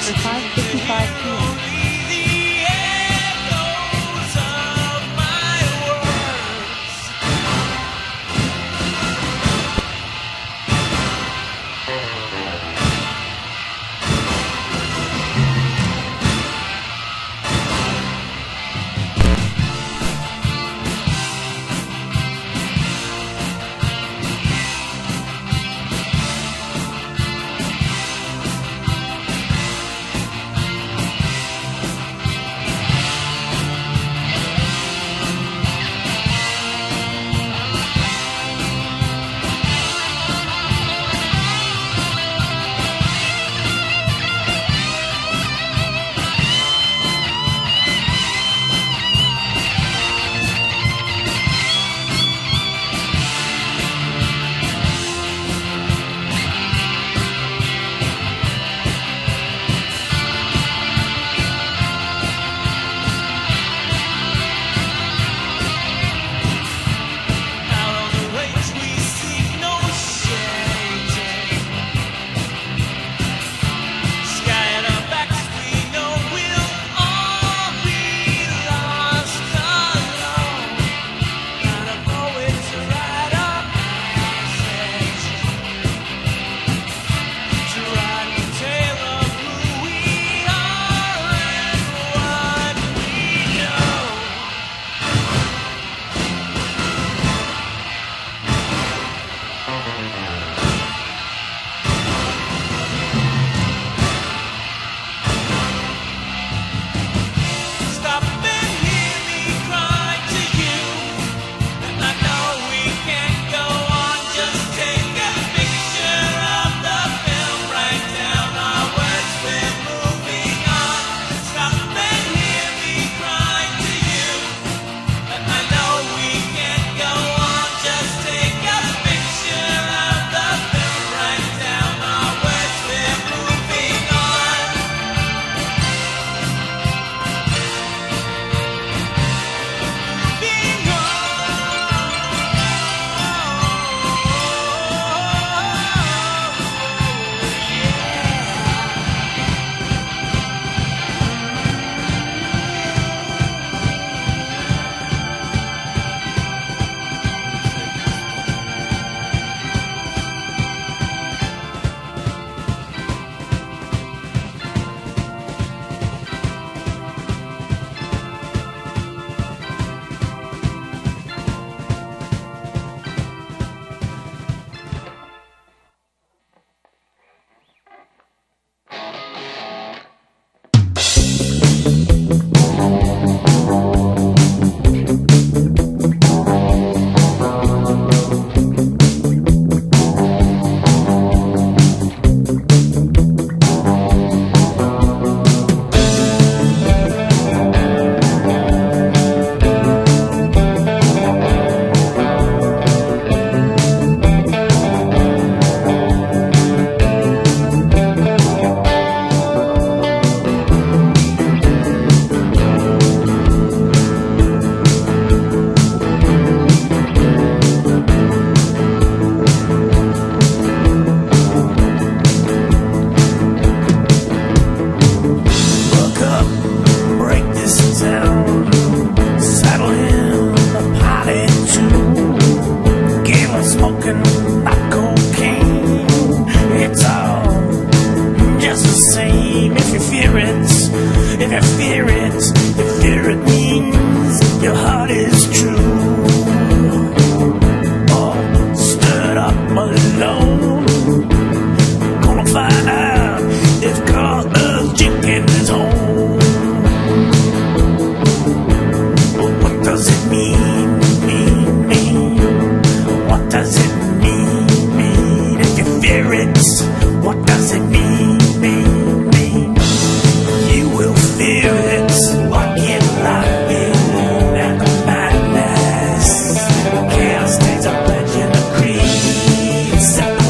after 5:55 p.m. Set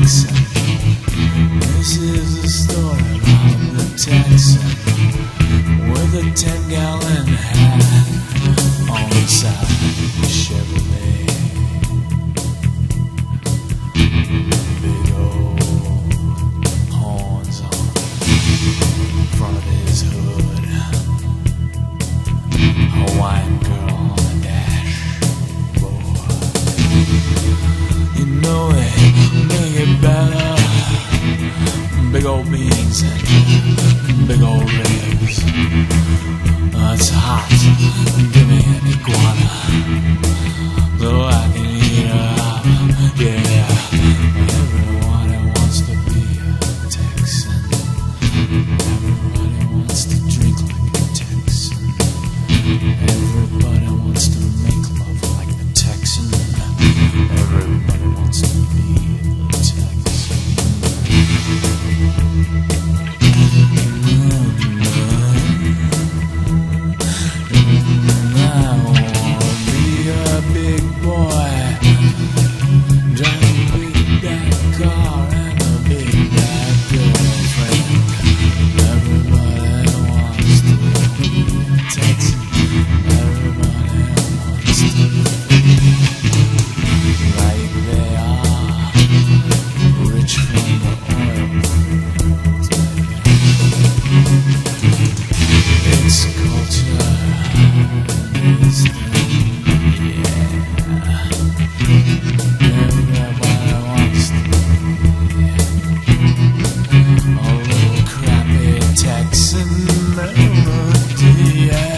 Texan. This is a story about the Texan with a 10-gallon hat on the side of the Chevrolet. Big old horns on front of his hood. Hawaiian girl on the dashboard. You know it, make it better. Big old beans and big old ribs. It's hot. Give me an iguana so I can eat her up. Yeah. Everybody wants to be a Texan. Everybody wants to drink like a Texan. Everybody wants to make love like the Texan. Everybody wants to be a Texan. I wanna be a big boy, drive a big bad car and a big bad girlfriend. Everybody wants to be a Texan. Everybody wants to be like they are, rich from the oil fields. It's culture, it's yeah. Everybody wants to be a little crappy Texan melody, yeah.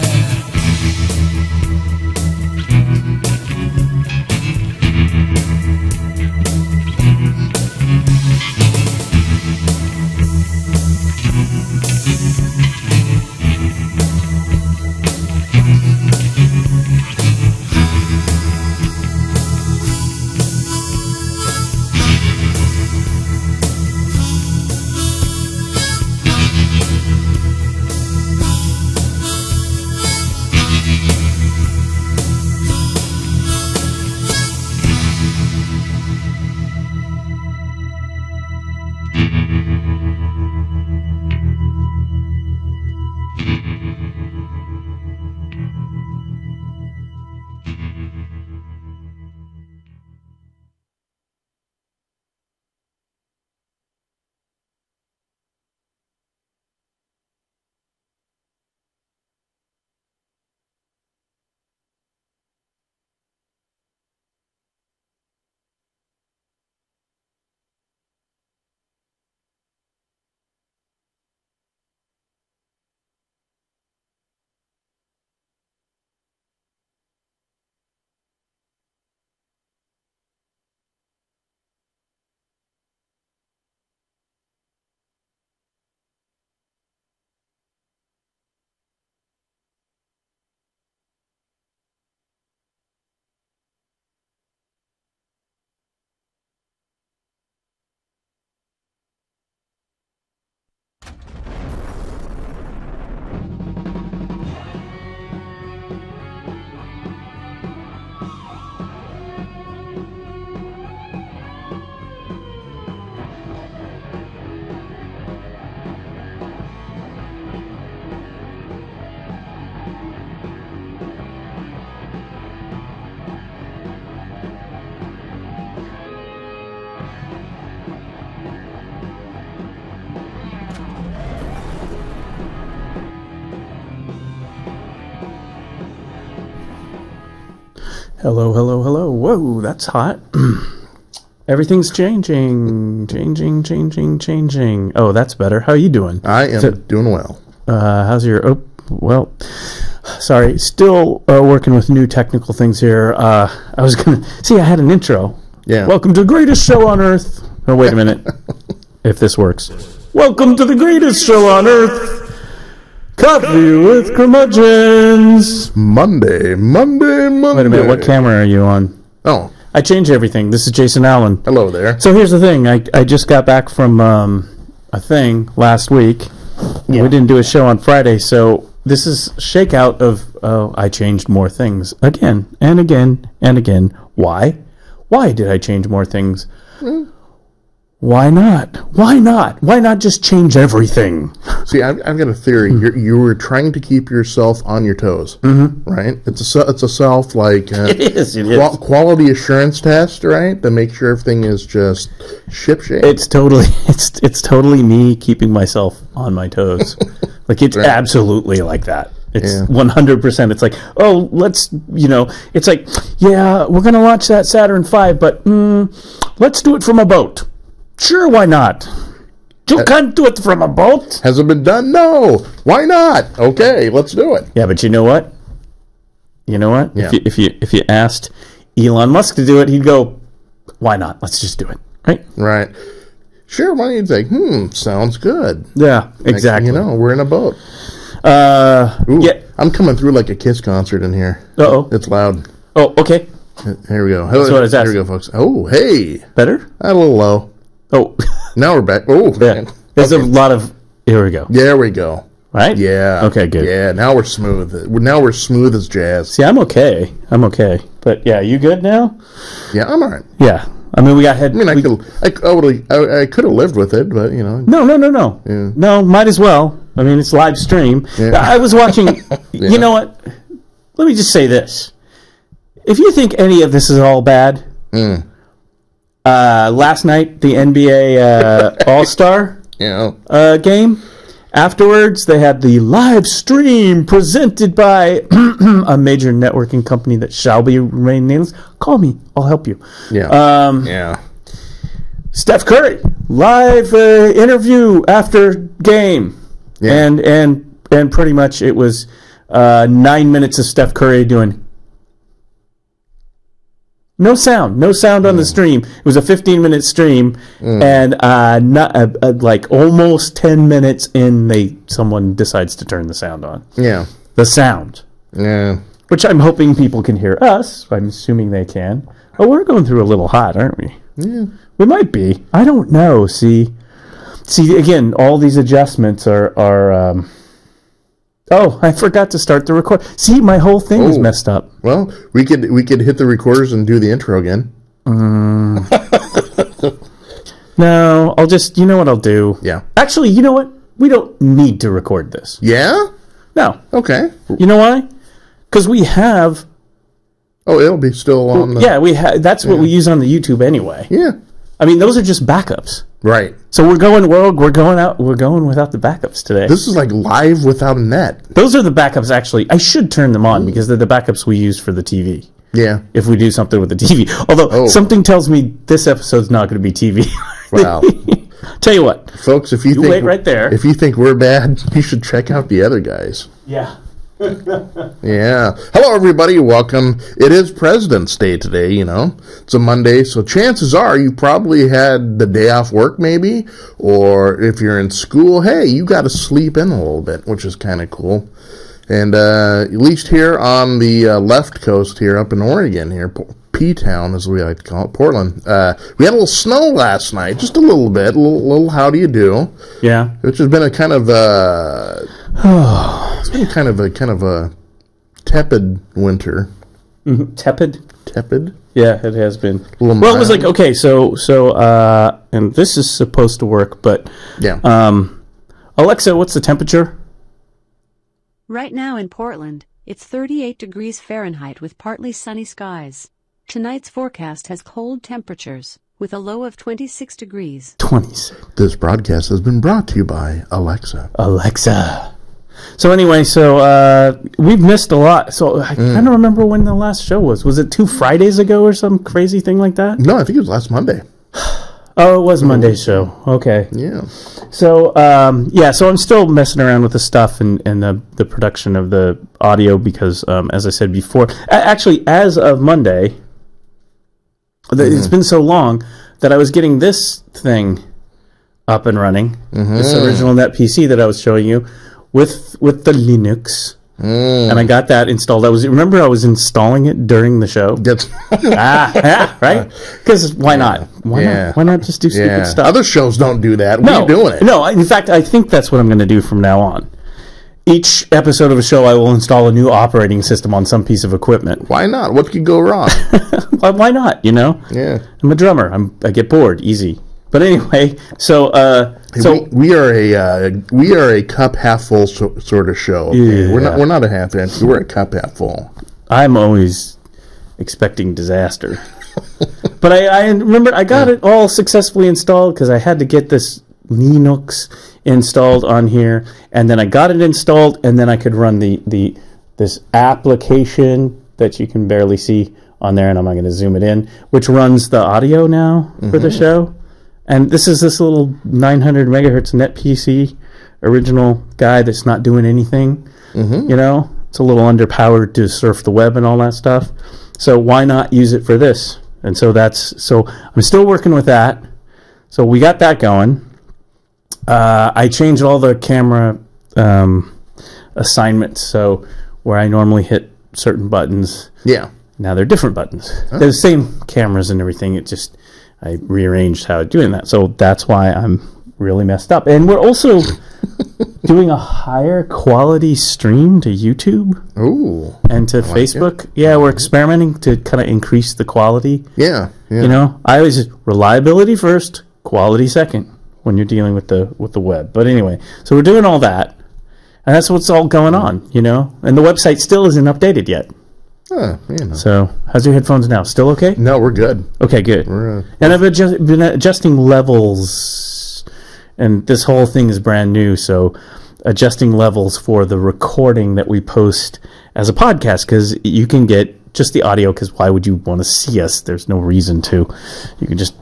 Hello, hello, hello. Whoa, that's hot. Everything's changing. Oh, that's better. How are you doing? I am doing well. How's your... Oh, well, sorry. Still working with new technical things here. I was going to... See, I had an intro. Yeah. Welcome to the greatest show on earth. Oh, wait a minute. If this works. Welcome to the greatest show on earth. Coffee with Curmudgeons. Monday. Wait a minute, what camera are you on? Oh. I changed everything. This is Jason Allen. Hello there. So here's the thing. I just got back from a thing last week. Yeah. We didn't do a show on Friday, so this is shakeout of I changed more things. Again and again and again. Why? Why did I change more things? Why not? Why not? Why not just change everything? See, I've got a theory. You were trying to keep yourself on your toes, right? It's a self It is. quality assurance test, right? To make sure everything is just shipshape. It's totally me keeping myself on my toes. Like it's absolutely like that. It's 100%. It's like, oh, let's, it's like, yeah, we're gonna launch that Saturn V, but let's do it from a boat. Sure, why not? You can't do it from a boat. Has it been done? No. Why not? Okay, let's do it. Yeah, but you know what? Yeah. If you asked Elon Musk to do it, he'd go, why not? Let's just do it. Right? Right. Sure, why don't you think, sounds good. Yeah, exactly. We're in a boat. Yeah. I'm coming through like a Kiss concert in here. Uh-oh. It's loud. Oh, okay. Here we go. That's what I was Here asking. we go, folks. Oh, hey. Better? A little low. Oh. Now we're back. Oh, Yeah. man. There's a lot of... Here we go. There we go. Right? Yeah. Okay, good. Yeah, now we're smooth. Now we're smooth as jazz. See, I'm okay. But yeah, you good now? Yeah, I'm all right. Yeah. I mean, we got head... I could have lived with it, but, No. Yeah. No, might as well. I mean, it's live stream. Yeah. I was watching... You know what? Let me just say this. If you think any of this is all bad... last night, the NBA All-Star game. Afterwards, they had the live stream presented by a major networking company that shall be remain nameless. Call me. I'll help you. Yeah. Steph Curry, live interview after game. Yeah. And pretty much it was 9 minutes of Steph Curry doing... No sound on the stream. It was a 15-minute stream, and like almost 10 minutes in, someone decides to turn the sound on. Yeah. The sound. Yeah. Which I'm hoping people can hear us. I'm assuming they can. Oh, we're going through a little hot, aren't we? Yeah. We might be. I don't know. See, again, all these adjustments are Oh, I forgot to start the record. See, my whole thing is messed up. Well, we could hit the recorders and do the intro again. No, I'll just... You know what I'll do? Yeah. Actually, you know what? We don't need to record this. Yeah? No. Okay. You know why? Because we have... Oh, it'll be still on the... Yeah, we that's what we use on the YouTube anyway. Yeah. I mean, those are just backups. Right. So we're going without the backups today. This is like live without a net. Those are the backups, actually. I should turn them on because they're the backups we use for the TV. Yeah. If we do something with the TV. Although, something tells me this episode's not going to be TV. Wow. Tell you what. Folks, if you think... wait right there. If you think we're bad, you should check out the other guys. Yeah. Yeah. Hello, everybody. Welcome. It is President's Day today, It's a Monday, so chances are you probably had the day off work, maybe. Or if you're in school, hey, you got to sleep in a little bit, which is kind of cool. And at least here on the left coast here up in Oregon here, P-Town, as we like to call it, Portland, we had a little snow last night, just a little bit, a little how do you do. Yeah. Which has been a kind of it's been kind of a tepid winter. Mm-hmm. Tepid? Yeah, it has been. Well, it was like, okay, so and this is supposed to work, but yeah. Alexa, what's the temperature? Right now in Portland, it's 38 degrees Fahrenheit with partly sunny skies. Tonight's forecast has cold temperatures, with a low of 26 degrees. 26. This broadcast has been brought to you by Alexa. So anyway, we've missed a lot. So I don't remember when the last show was. Was it 2 Fridays ago or some crazy thing like that? No, I think it was last Monday. Oh, it was Monday's show. Okay. Yeah. So, so I'm still messing around with the stuff and the production of the audio because, as I said before, actually, as of Monday, it's been so long that I was getting this thing up and running, this original Net PC that I was showing you, with the Linux. And I got that installed. I was installing it during the show. Right? Because why not? Why not just do stupid stuff? Other shows don't do that. We're doing it. No, in fact, I think that's what I'm going to do from now on. Each episode of a show, I will install a new operating system on some piece of equipment. Why not? What could go wrong? Why not? Yeah. I'm a drummer. I get bored easy. But anyway, so we are a cup half full sort of show. Okay? Yeah. We're not a half empty. We're a cup half full. I'm always expecting disaster. But I remember I got it all successfully installed because I had to get this Linux installed on here, and then I got it installed, and then I could run this application that you can barely see on there, and I'm not going to zoom it in, which runs the audio now for the show. And this is this little 900 megahertz net PC original guy that's not doing anything. You know, it's a little underpowered to surf the web and all that stuff. So why not use it for this? And so I'm still working with that. So we got that going. I changed all the camera assignments. So where I normally hit certain buttons, now they're different buttons. They're the same cameras and everything. I rearranged how I'm doing that. So that's why I'm really messed up. And we're also doing a higher quality stream to YouTube. Ooh. And to Facebook. Yeah, we're experimenting to kind of increase the quality. Yeah. You know, I always reliability first, quality second when you're dealing with the web. But anyway, so we're doing all that. And that's what's all going on, you know. And the website still isn't updated yet. You know. So, how's your headphones now? Still okay? No, we're good. Okay, good. And I've been adjusting levels, and this whole thing is brand new, so adjusting levels for the recording that we post as a podcast, because you can get just the audio, because why would you want to see us? There's no reason to. You can just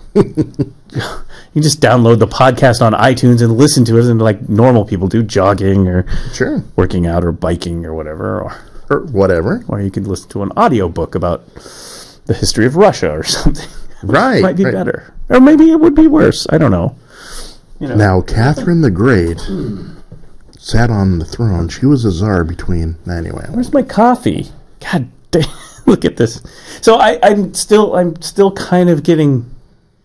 download the podcast on iTunes and listen to it, and like normal people do, jogging or working out or biking or whatever, or whatever. Or you could listen to an audio book about the history of Russia or something. Right. It might be better. Or maybe it would be worse. I don't know. You know. Now, Catherine the Great sat on the throne. She was a czar between... Anyway. Where's my coffee? God damn. Look at this. So I'm still kind of getting...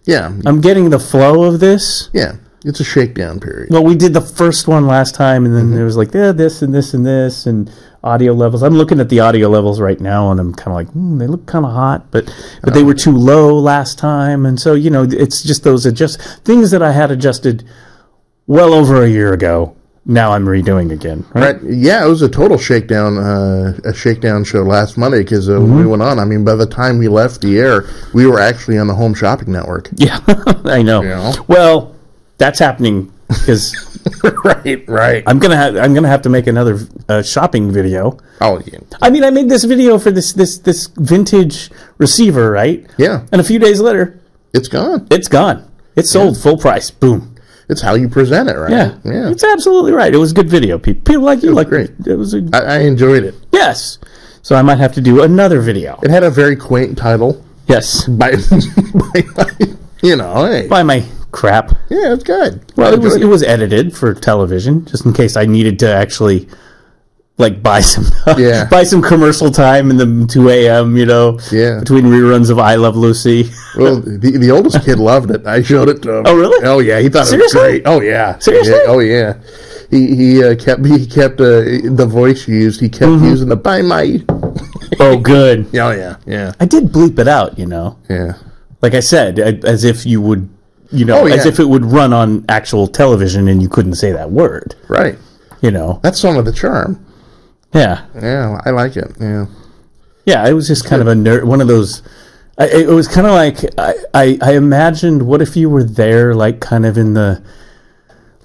Yeah. I'm getting the flow of this. Yeah. It's a shakedown period. Well, we did the first one last time, and then there was like, this and this and this, and audio levels. I'm looking at the audio levels right now, and I'm kind of like, they look kind of hot, but they were too low last time, and so, you know, it's just those things that I had adjusted well over a year ago. Now I'm redoing again. Right? Yeah, it was a total shakedown, show last Monday because we went on. I mean, by the time we left the air, we were actually on the Home Shopping Network. Yeah, I know. You know? Well, that's happening because right. I'm gonna have to make another shopping video. Oh yeah. I mean, I made this video for this vintage receiver, right? Yeah. And a few days later, it's gone. It's gone. It's sold full price. Boom. It's how you present it, right? Yeah. It's absolutely right. It was a good video. People like you. Great. It was. I enjoyed it. Yes. So I might have to do another video. It had a very quaint title. Yes. By you know, hey. By my crap. Yeah, it's good. Well, it was edited for television, just in case I needed to actually like buy some commercial time in the 2 a.m. You know, between reruns of I Love Lucy. Well, the oldest kid loved it. I showed it to him. Oh, really? Oh, yeah. He thought Seriously? It was great. Oh, yeah. Seriously? Yeah. Oh, yeah. He kept the voice used. He kept using the by my. Oh, good. Oh, yeah. Yeah. I did bleep it out. You know. Yeah. Like I said, as if you would. You know, as if it would run on actual television and you couldn't say that word. Right. You know. That's some of the charm. Yeah. Yeah, I like it. Yeah. Yeah, it was just kind of a nerd, one of those. It was kind of like I imagined. What if you were there, like kind of in the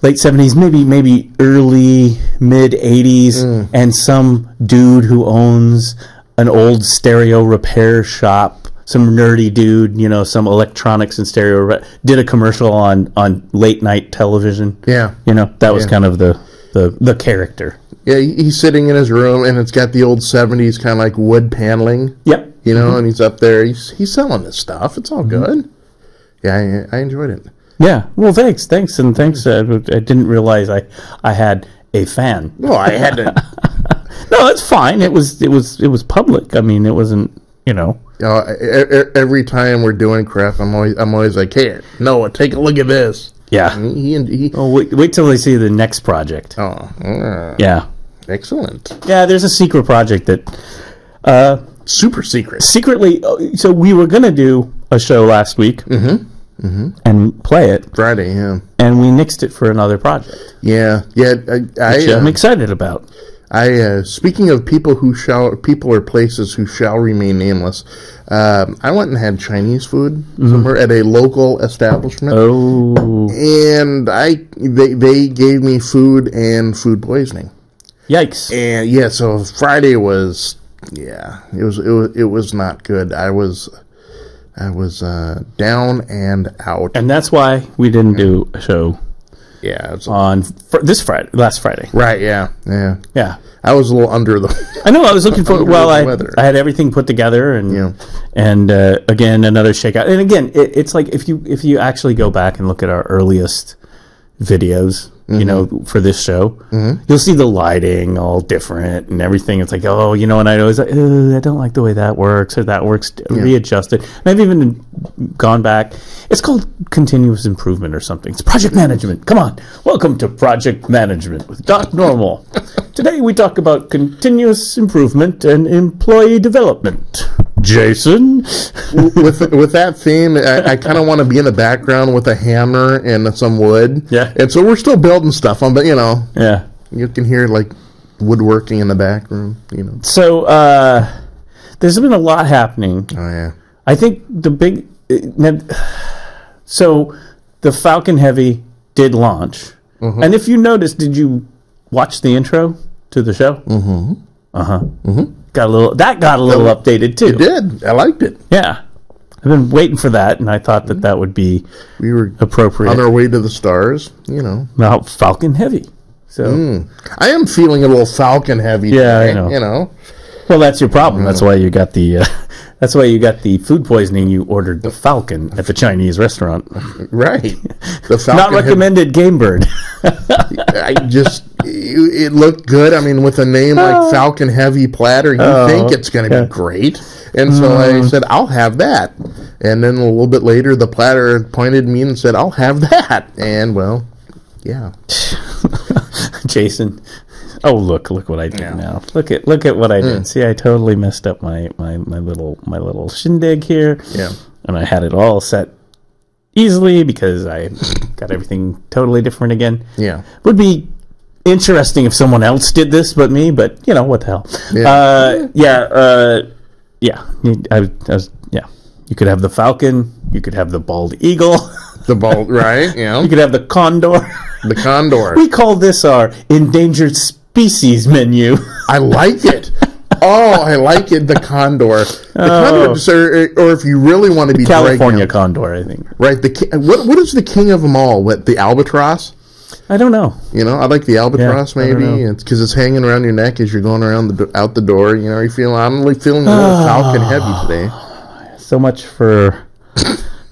late 70s, maybe early mid 80s, and some dude who owns an old stereo repair shop, some nerdy dude, you know, some electronics and stereo, did a commercial on late night television. Yeah. You know, that was kind of the character. Yeah, he's sitting in his room, and it's got the old 70s kind of like wood paneling. Yep. You know, and he's up there. He's selling this stuff. It's all good. Yeah, I enjoyed it. Yeah. Well, thanks. And thanks. I didn't realize I had a fan. Well, I had to. No, it's fine. It was public. I mean, it wasn't, you know. Every time we're doing crap, I'm always like, hey, Noah, take a look at this. Yeah. He Oh, wait till they see the next project. Oh. Yeah. Excellent. Yeah, there's a secret project that... super secret. Secretly, so we were going to do a show last week. and play it. Friday, yeah. And we nixed it for another project. Yeah. Which I'm excited about. Speaking of people or places who shall remain nameless, I went and had Chinese food somewhere at a local establishment. Oh. And they gave me food and food poisoning. Yikes. And yeah, so Friday was, it was not good. I was down and out. And that's why we didn't do a show. Yeah, on last Friday. Right, yeah. I was a little under the. I know. I was looking for. Well, I had everything put together, and again another shakeout. And again, it's like if you actually go back and look at our earliest videos, you know, for this show, you'll see the lighting all different and everything. It's like, oh, you know, and I always like, I don't like the way that works or that works. Readjust it. And I've even gone back. It's called continuous improvement or something. It's project management. Come on, welcome to project management with Doc Normal. Today we talk about continuous improvement and employee development. Jason, with that theme, I kind of want to be in the background with a hammer and some wood. Yeah, and so we're still building stuff on, but you know, yeah, you can hear like woodworking in the back room. You know, so there's been a lot happening. Oh yeah, I think the big so the Falcon Heavy did launch, and if you noticed, did you watch the intro to the show? Got a little updated too. It did. I liked it. Yeah, I've been waiting for that, and I thought that would be appropriate on our way to the stars. You know, now Falcon Heavy. So I am feeling a little Falcon Heavy. Yeah, today, I know. You know, well, that's your problem. That's why you got the. That's why you got the food poisoning. You ordered the Falcon at the Chinese restaurant. Right. The Falcon. Not recommended game bird. It looked good. I mean, with a name like Falcon Heavy Platter, you think it's going to be great. And so I said, I'll have that. And then a little bit later, the platter pointed at me and said, I'll have that. And, well, yeah. Jason. Oh, look what I did now. Look at what I did. See, I totally messed up my little shindig here. Yeah. And I had it all set easily because I got everything totally different again. Yeah. Would be interesting if someone else did this but me, but you know, what the hell. You could have the Falcon, you could have the bald eagle. The bald, right, yeah. You could have the condor. The condor. We call this our endangered species menu. I like it. Oh, I like it. The condor. The condor, or if you really want to be California condor, I think. Right. What is the king of them all? What, the albatross? I don't know. You know, I like the albatross. Maybe it's because it's hanging around your neck as you're going around out the door. You know, I'm really feeling a little Falcon Heavy today. So much for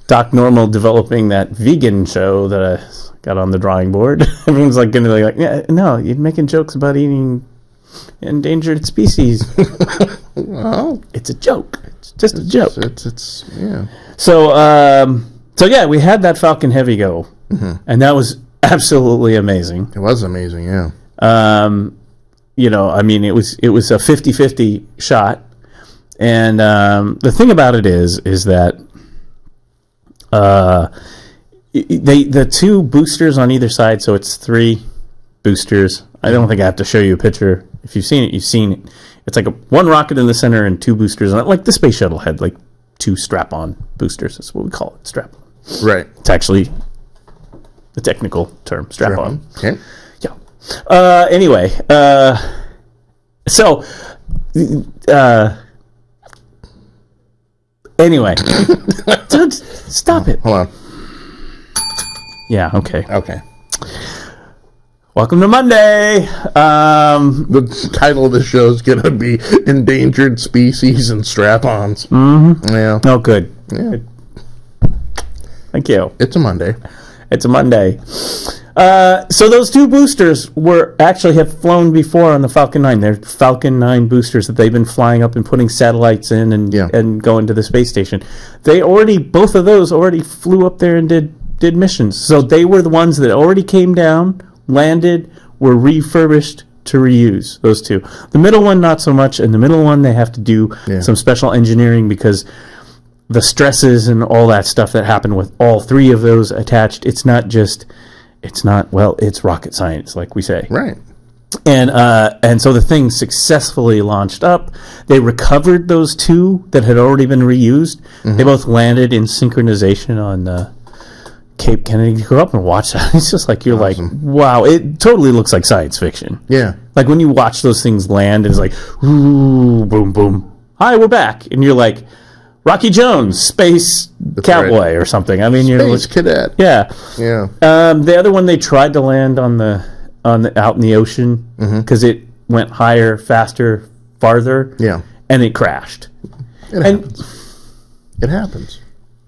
Doc Normal developing that vegan show that I got on the drawing board. Everyone's like going to be like, yeah, no, you're making jokes about eating endangered species. Well, it's a joke. It's just a joke. It's yeah. So yeah, we had that Falcon Heavy go, and that was absolutely amazing. It was amazing, yeah. You know, I mean, it was a 50-50 shot, and the thing about it is that the two boosters on either side, so it's 3 boosters. I don't think I have to show you a picture. If you've seen it, you've seen it. It's like one rocket in the center and 2 boosters on it, like the space shuttle had like 2 strap-on boosters. That's what we call it, strap-on. Right. It's actually the technical term, strap-on. Okay. Yeah. Anyway, anyway, dude, stop it. Hold on. Yeah. Okay. Okay. Welcome to Monday. The title of the show is going to be Endangered Species and Strap-Ons. Mm-hmm. Yeah. Oh, good. Yeah. Good. Thank you. It's a Monday. It's a Monday. So those 2 boosters have flown before on the Falcon 9. They're Falcon 9 boosters that they've been flying up and putting satellites in and going to the space station. Both of those already flew up there and did missions. So they were the ones that already came down, landed, were refurbished to reuse, those 2. The middle one, not so much. And the middle one, they have to do some special engineering because the stresses and all that stuff that happened with all three of those attached, it's rocket science, like we say. Right. And so the thing successfully launched up. They recovered those two that had already been reused. They both landed in synchronization on Cape Kennedy. Go up and watch that. It's just like, you're awesome. like, wow, it totally looks like science fiction. Yeah. Like when you watch those things land, and it's like, ooh, boom, boom. Hi, we're back. And you're like, Rocky Jones, space cowboy or something. I mean, Space cadet. Yeah. Yeah. The other one, they tried to land on the out in the ocean because it went higher, faster, farther. Yeah. And it crashed. It happens.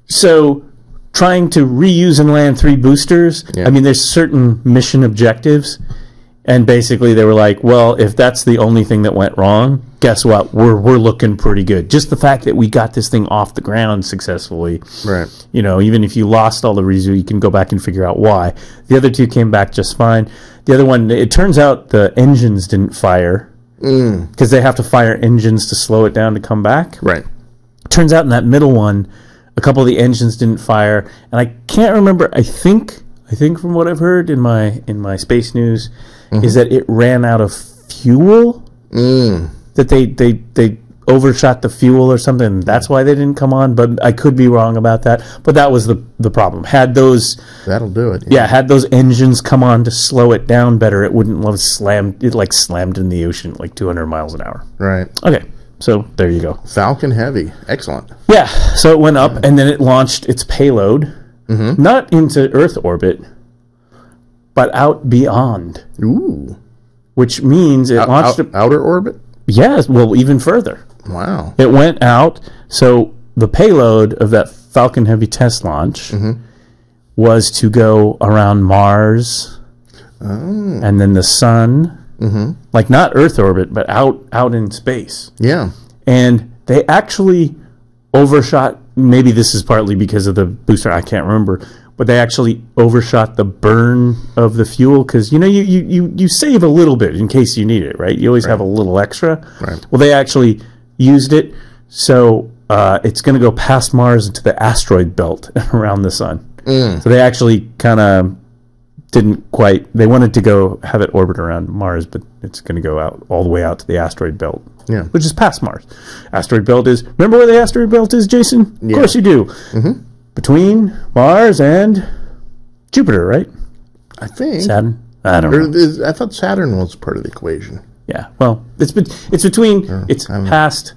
So trying to reuse and land 3 boosters, Yeah. I mean, there's certain mission objectives. And basically they were like, well, if that's the only thing that went wrong, guess what? We're looking pretty good. Just the fact that we got this thing off the ground successfully. Right. You know, even if you lost all the residue, you can go back and figure out why. The other 2 came back just fine. The other one, it turns out the engines didn't fire because they have to fire engines to slow it down to come back. Right. Turns out in that middle one, a couple of the engines didn't fire, and I can't remember. I think from what I've heard in my space news is that it ran out of fuel. That they overshot the fuel or something. That's why they didn't come on. But I could be wrong about that. But that was the problem. Had those That'll do it. yeah, had those engines come on to slow it down better, it wouldn't have slammed in the ocean at like 200 miles an hour. Right. Okay, so there you go. Falcon Heavy. Excellent. Yeah, so it went up and then it launched its payload, not into Earth orbit, but out beyond. Ooh. Which means it launched... outer orbit? Yes, well, even further. Wow. It went out, so the payload of that Falcon Heavy test launch was to go around Mars and then the Sun, like not Earth orbit, but out in space. Yeah. And they actually overshot, maybe this is partly because of the booster, I can't remember, but they actually overshot the burn of the fuel because, you know, you save a little bit in case you need it, right? You always have a little extra. Right. Well, they actually used it, so it's going to go past Mars into the asteroid belt around the Sun. So they actually kind of didn't quite, they wanted to go have it orbit around Mars, but it's going to go out all the way out to the asteroid belt. Yeah. Which is past Mars. Asteroid belt is, remember where the asteroid belt is, Jason? Of course you do. Between Mars and Jupiter, right? I think. Saturn? I don't know. I thought Saturn was part of the equation. Yeah. Well, it's between. It's past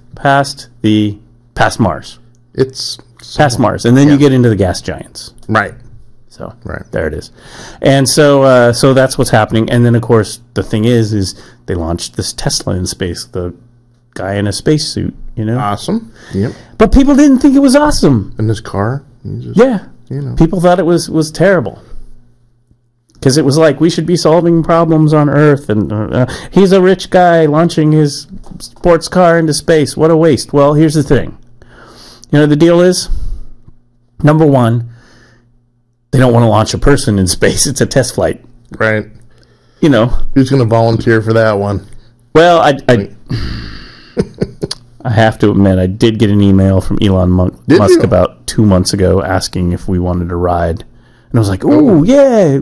Mars. It's past Mars, and then you get into the gas giants. Right. So right there it is, and so that's what's happening. And then of course the thing is they launched this Tesla in space, the guy in a spacesuit, you know. Awesome. Yep. But people didn't think it was awesome. In his car. Yeah. You know. People thought it was terrible. Because it was like, we should be solving problems on Earth, and he's a rich guy launching his sports car into space. What a waste. Well, here's the thing. You know, the deal is, number one, they don't want to launch a person in space. It's a test flight. Right. You know. Who's going to volunteer for that one? Well, I have to admit, I did get an email from Elon Musk about 2 months ago asking if we wanted to ride. And I was like, ooh, yeah.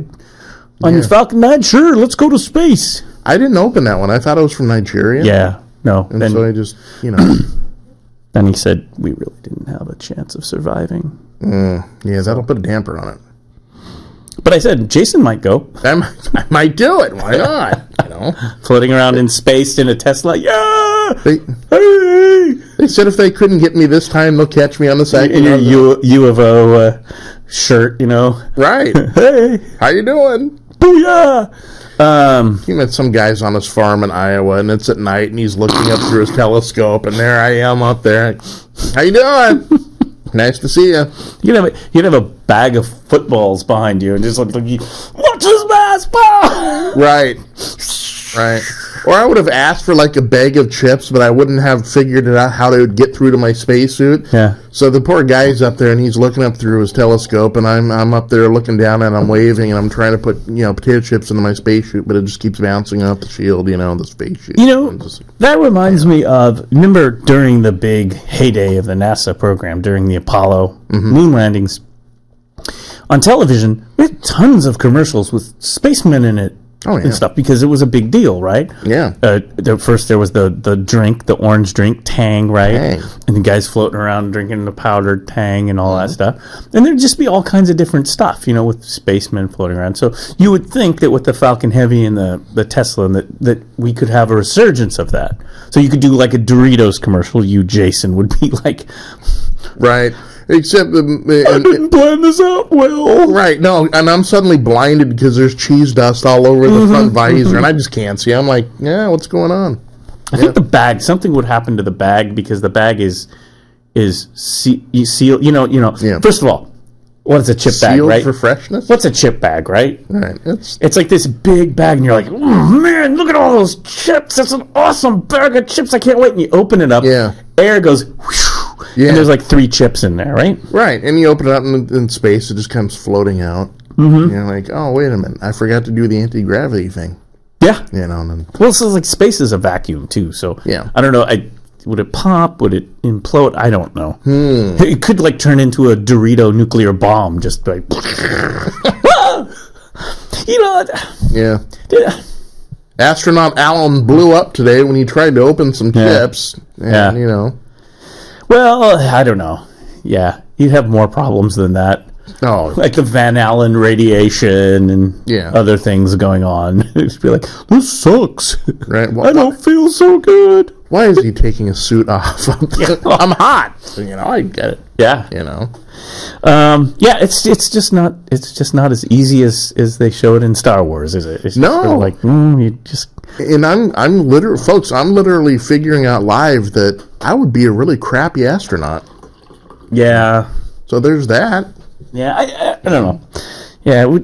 On your Falcon 9? Sure, let's go to space. I didn't open that one. I thought it was from Nigeria. Yeah, no. And so I just, you know. Then he said, we really didn't have a chance of surviving. Yeah, that'll put a damper on it. But I said, Jason might go. I might do it. Why not? You know, floating around in space in a Tesla. Yeah! They said if they couldn't get me this time, they'll catch me on the second. In your U of O shirt, you know. Right. Hey! How you doing? Booyah! He met some guys on his farm in Iowa, and it's at night, and he's looking up through his telescope, and there I am up there. How you doing? Nice to see you. You'd have a bag of footballs behind you, and just look like you. Watch this basketball. Right. Right. Or I would have asked for like a bag of chips, but I wouldn't have figured it out how to get through to my spacesuit. Yeah. So the poor guy's up there and he's looking up through his telescope, and I'm up there looking down and I'm waving and I'm trying to put potato chips into my spacesuit, but it just keeps bouncing off the shield, the spacesuit. That reminds me of, remember during the big heyday of the NASA program, during the Apollo moon landings, on television, we had tons of commercials with spacemen in it and stuff, because it was a big deal, right? Yeah. First there was the drink, the orange drink, Tang, right? Tang. And the guys floating around drinking the powdered Tang and all that stuff. And there'd just be all kinds of different stuff, with spacemen floating around. So you would think that with the Falcon Heavy and the Tesla, that we could have a resurgence of that. So you could do like a Doritos commercial. You, Jason, would be like... Right. Except I didn't plan this out well. Right, no, and I'm suddenly blinded because there's cheese dust all over the front visor, and I just can't see. I'm like, yeah, what's going on? I think the bag, something would happen to the bag, because the bag is sealed. First of all, what is a chip bag, right? For freshness? What's a chip bag, right? Right. It's like this big bag, and you're like, oh, man, look at all those chips. That's an awesome bag of chips. I can't wait. And you open it up. Yeah. Air goes, whoosh, and there's like 3 chips in there, right? Right. And you open it up in space, it just comes floating out. Mm-hmm. You're like, oh, wait a minute. I forgot to do the anti-gravity thing. Yeah. And well, so like space is a vacuum, too. So yeah. I don't know. Would it pop? Would it implode? I don't know. It could like turn into a Dorito nuclear bomb, just like... Yeah. Astronaut Alan blew up today when he tried to open some chips. And, Well, I don't know. Yeah, you'd have more problems than that. Oh. Like the Van Allen radiation and other things going on. It'd be like, this sucks. Right. Well, I don't feel so good. Why is he taking his suit off? I'm hot. I get it. Yeah. It's just not as easy as they show it in Star Wars, is it? It's just you just... And I'm literally figuring out live that I would be a really crappy astronaut. Yeah. So there's that. Yeah, I don't know. Yeah, we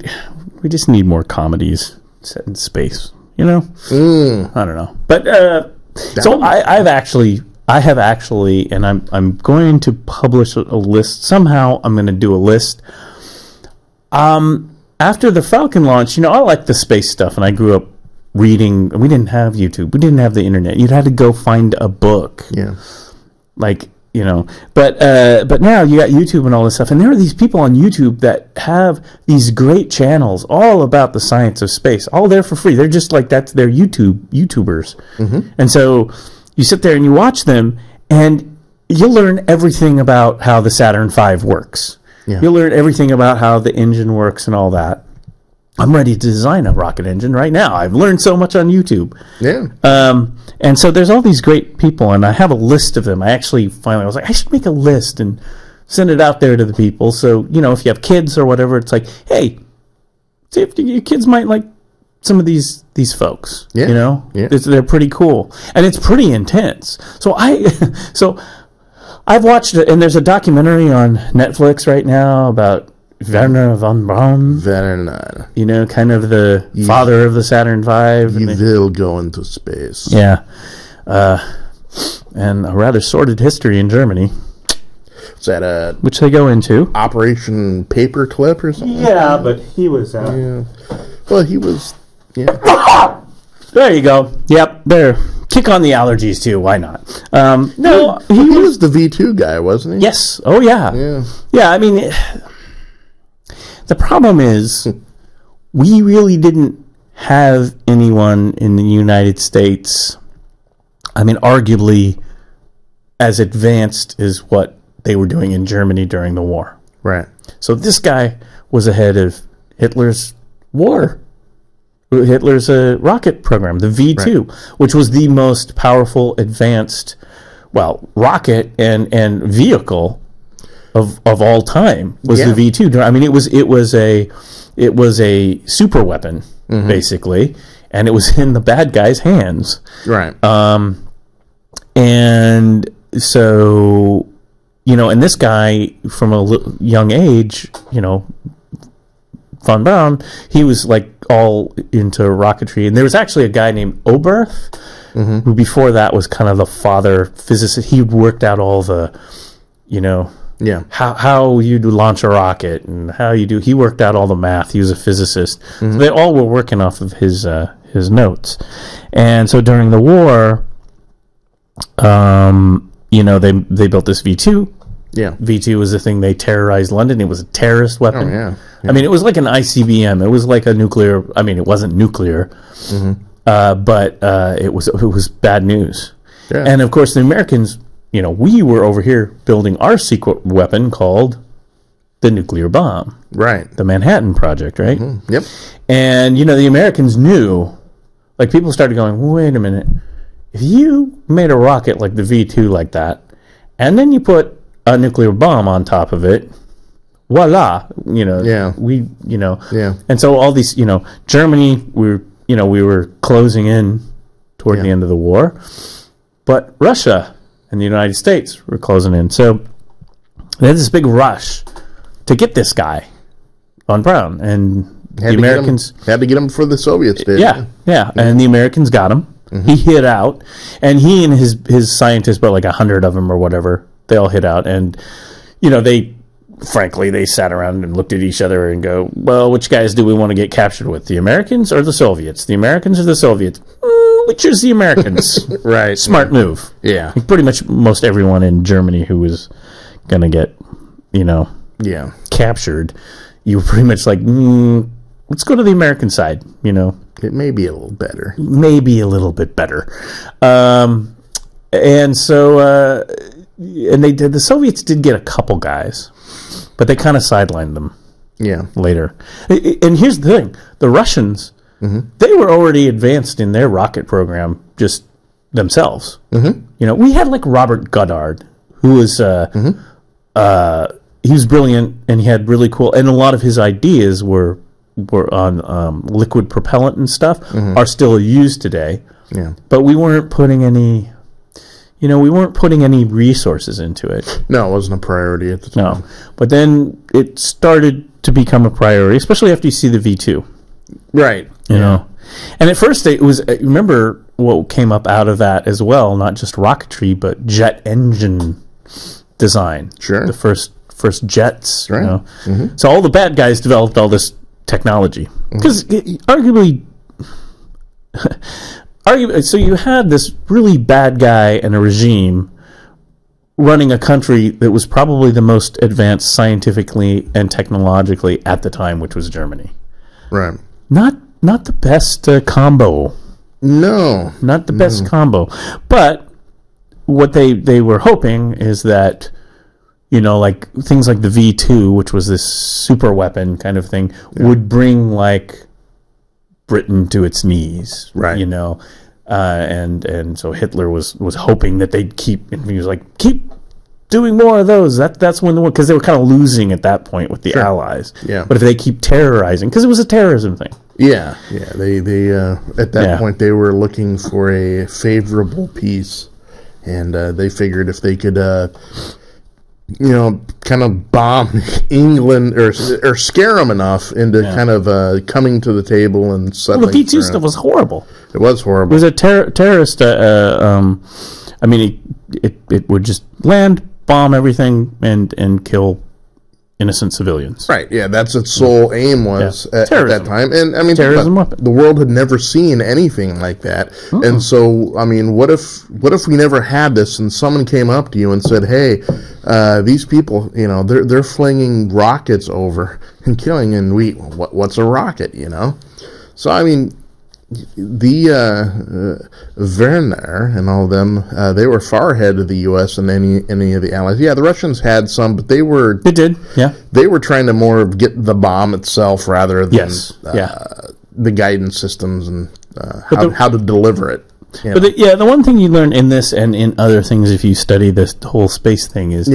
just need more comedies set in space, I don't know. But so I have actually, and I'm going to publish a list. Somehow I'm going to do a list. After the Falcon launch, I like the space stuff, and I grew up reading. We didn't have YouTube. We didn't have the internet. You'd had to go find a book. Yeah. But now you got YouTube and all this stuff, and there are these people on YouTube that have these great channels all about the science of space, all there for free. They're just like they're YouTubers, and so you sit there and you watch them, and you'll learn everything about how the Saturn V works. Yeah. You'll learn everything about how the engine works and all that. I'm ready to design a rocket engine right now. I've learned so much on YouTube. Yeah. And so there's all these great people, and I have a list of them. I was like, I should make a list and send it out there to the people. So, if you have kids or whatever, it's like, hey, see if your kids might like some of these folks. Yeah. Yeah. They're pretty cool. And it's pretty intense. So I've watched it, and there's a documentary on Netflix right now about Werner von Braun. Werner. Kind of the father of the Saturn V. He will go into space. Yeah. And a rather sordid history in Germany. Is that which they go into. Operation Paperclip or something? Yeah, but he was... Yeah. Well, he was... Yeah. There you go. Yep, there. Kick on the allergies, too. Why not? No, he was the V2 guy, wasn't he? Yes. Oh, yeah. Yeah. Yeah, I mean... The problem is, we really didn't have anyone in the United States, I mean, arguably as advanced as what they were doing in Germany during the war. Right. So this guy was ahead of Hitler's rocket program, the V2, which was the most powerful, advanced, rocket and vehicle of all time was the V2. I mean, it was a super weapon basically, and it was in the bad guy's hands. Right. And so, and this guy from a young age, von Braun, he was like all into rocketry. And there was actually a guy named Oberth, who before that was kind of the father physicist. He worked out all the, how you do launch a rocket and how you do. He worked out all the math. He was a physicist. So they all were working off of his notes. And so during the war, they built this V2. Yeah. V2 was the thing they terrorized London. It was a terrorist weapon. Oh, yeah. I mean, it was like an ICBM. It was like a nuclear. I mean, it wasn't nuclear, but it was bad news. Yeah. And of course, the Americans, we were over here building our secret weapon called the nuclear bomb. Right. The Manhattan Project, right? Yep. And, the Americans knew, like, people started going, wait a minute, if you made a rocket like the V2 like that, and then you put a nuclear bomb on top of it, voila, Yeah. And so all these, Germany, we were closing in toward the end of the war, but Russia and the United States were closing in. So they had this big rush to get this guy, von Braun, and the Americans had to get him before the Soviets did. Yeah, and the Americans got him. He hid out, and he and his scientists, about like 100 of them or whatever, they all hid out, and they sat around and looked at each other and go, well, which guys do we want to get captured with, the Americans or the Soviets? The Americans or the Soviets? We choose the Americans. Right. Smart move. Yeah. Pretty much most everyone in Germany who was going to get, captured, you were pretty much like, let's go to the American side, It may be a little better. Maybe a little bit better. And so... and the Soviets did get a couple guys, but they kind of sidelined them. Yeah. Later. And here's the thing: the Russians, they were already advanced in their rocket program just themselves. We had like Robert Goddard, who was he was brilliant and he had really cool, and a lot of his ideas were on liquid propellant and stuff are still used today. Yeah. But we weren't putting any. Resources into it. No, it wasn't a priority at the time. No. But then it started to become a priority, especially after you see the V2. Right. You know. And at first it was, remember what came up out of that as well, not just rocketry, but jet engine design. Sure. The first jets. Right. So all the bad guys developed all this technology. Because arguably, so you had this really bad guy and a regime running a country that was probably the most advanced scientifically and technologically at the time, which was Germany. Right. Not the best combo. No. Not the best combo. But what they were hoping is that, like things like the V2, which was this super weapon kind of thing, would bring like Britain to its knees, right? And so Hitler was hoping that they'd keep. And he was like, keep doing more of those. That's when because they were kind of losing at that point with the Allies. Yeah. But if they keep terrorizing, because it was a terrorism thing. Yeah. They at that point they were looking for a favorable peace, and they figured if they could. Kind of bomb England or scare them enough into kind of coming to the table and settling. Well, the V2 stuff was horrible. It was horrible. It was a terrorist. I mean, it would just land, bomb everything, and kill innocent civilians. Right. Yeah, that's its sole aim was at that time. And I mean, terrorism weapon. The world had never seen anything like that. And so, I mean, what if we never had this and someone came up to you and said, "Hey, these people, they're flinging rockets over and killing, and what's a rocket?" So I mean, the Werner and all of them, they were far ahead of the U.S. and any of the Allies. Yeah, the Russians had some, but they did. Yeah, they were trying to more get the bomb itself rather than the guidance systems and how to deliver it. But the one thing you learn in this and in other things, if you study this whole space thing, is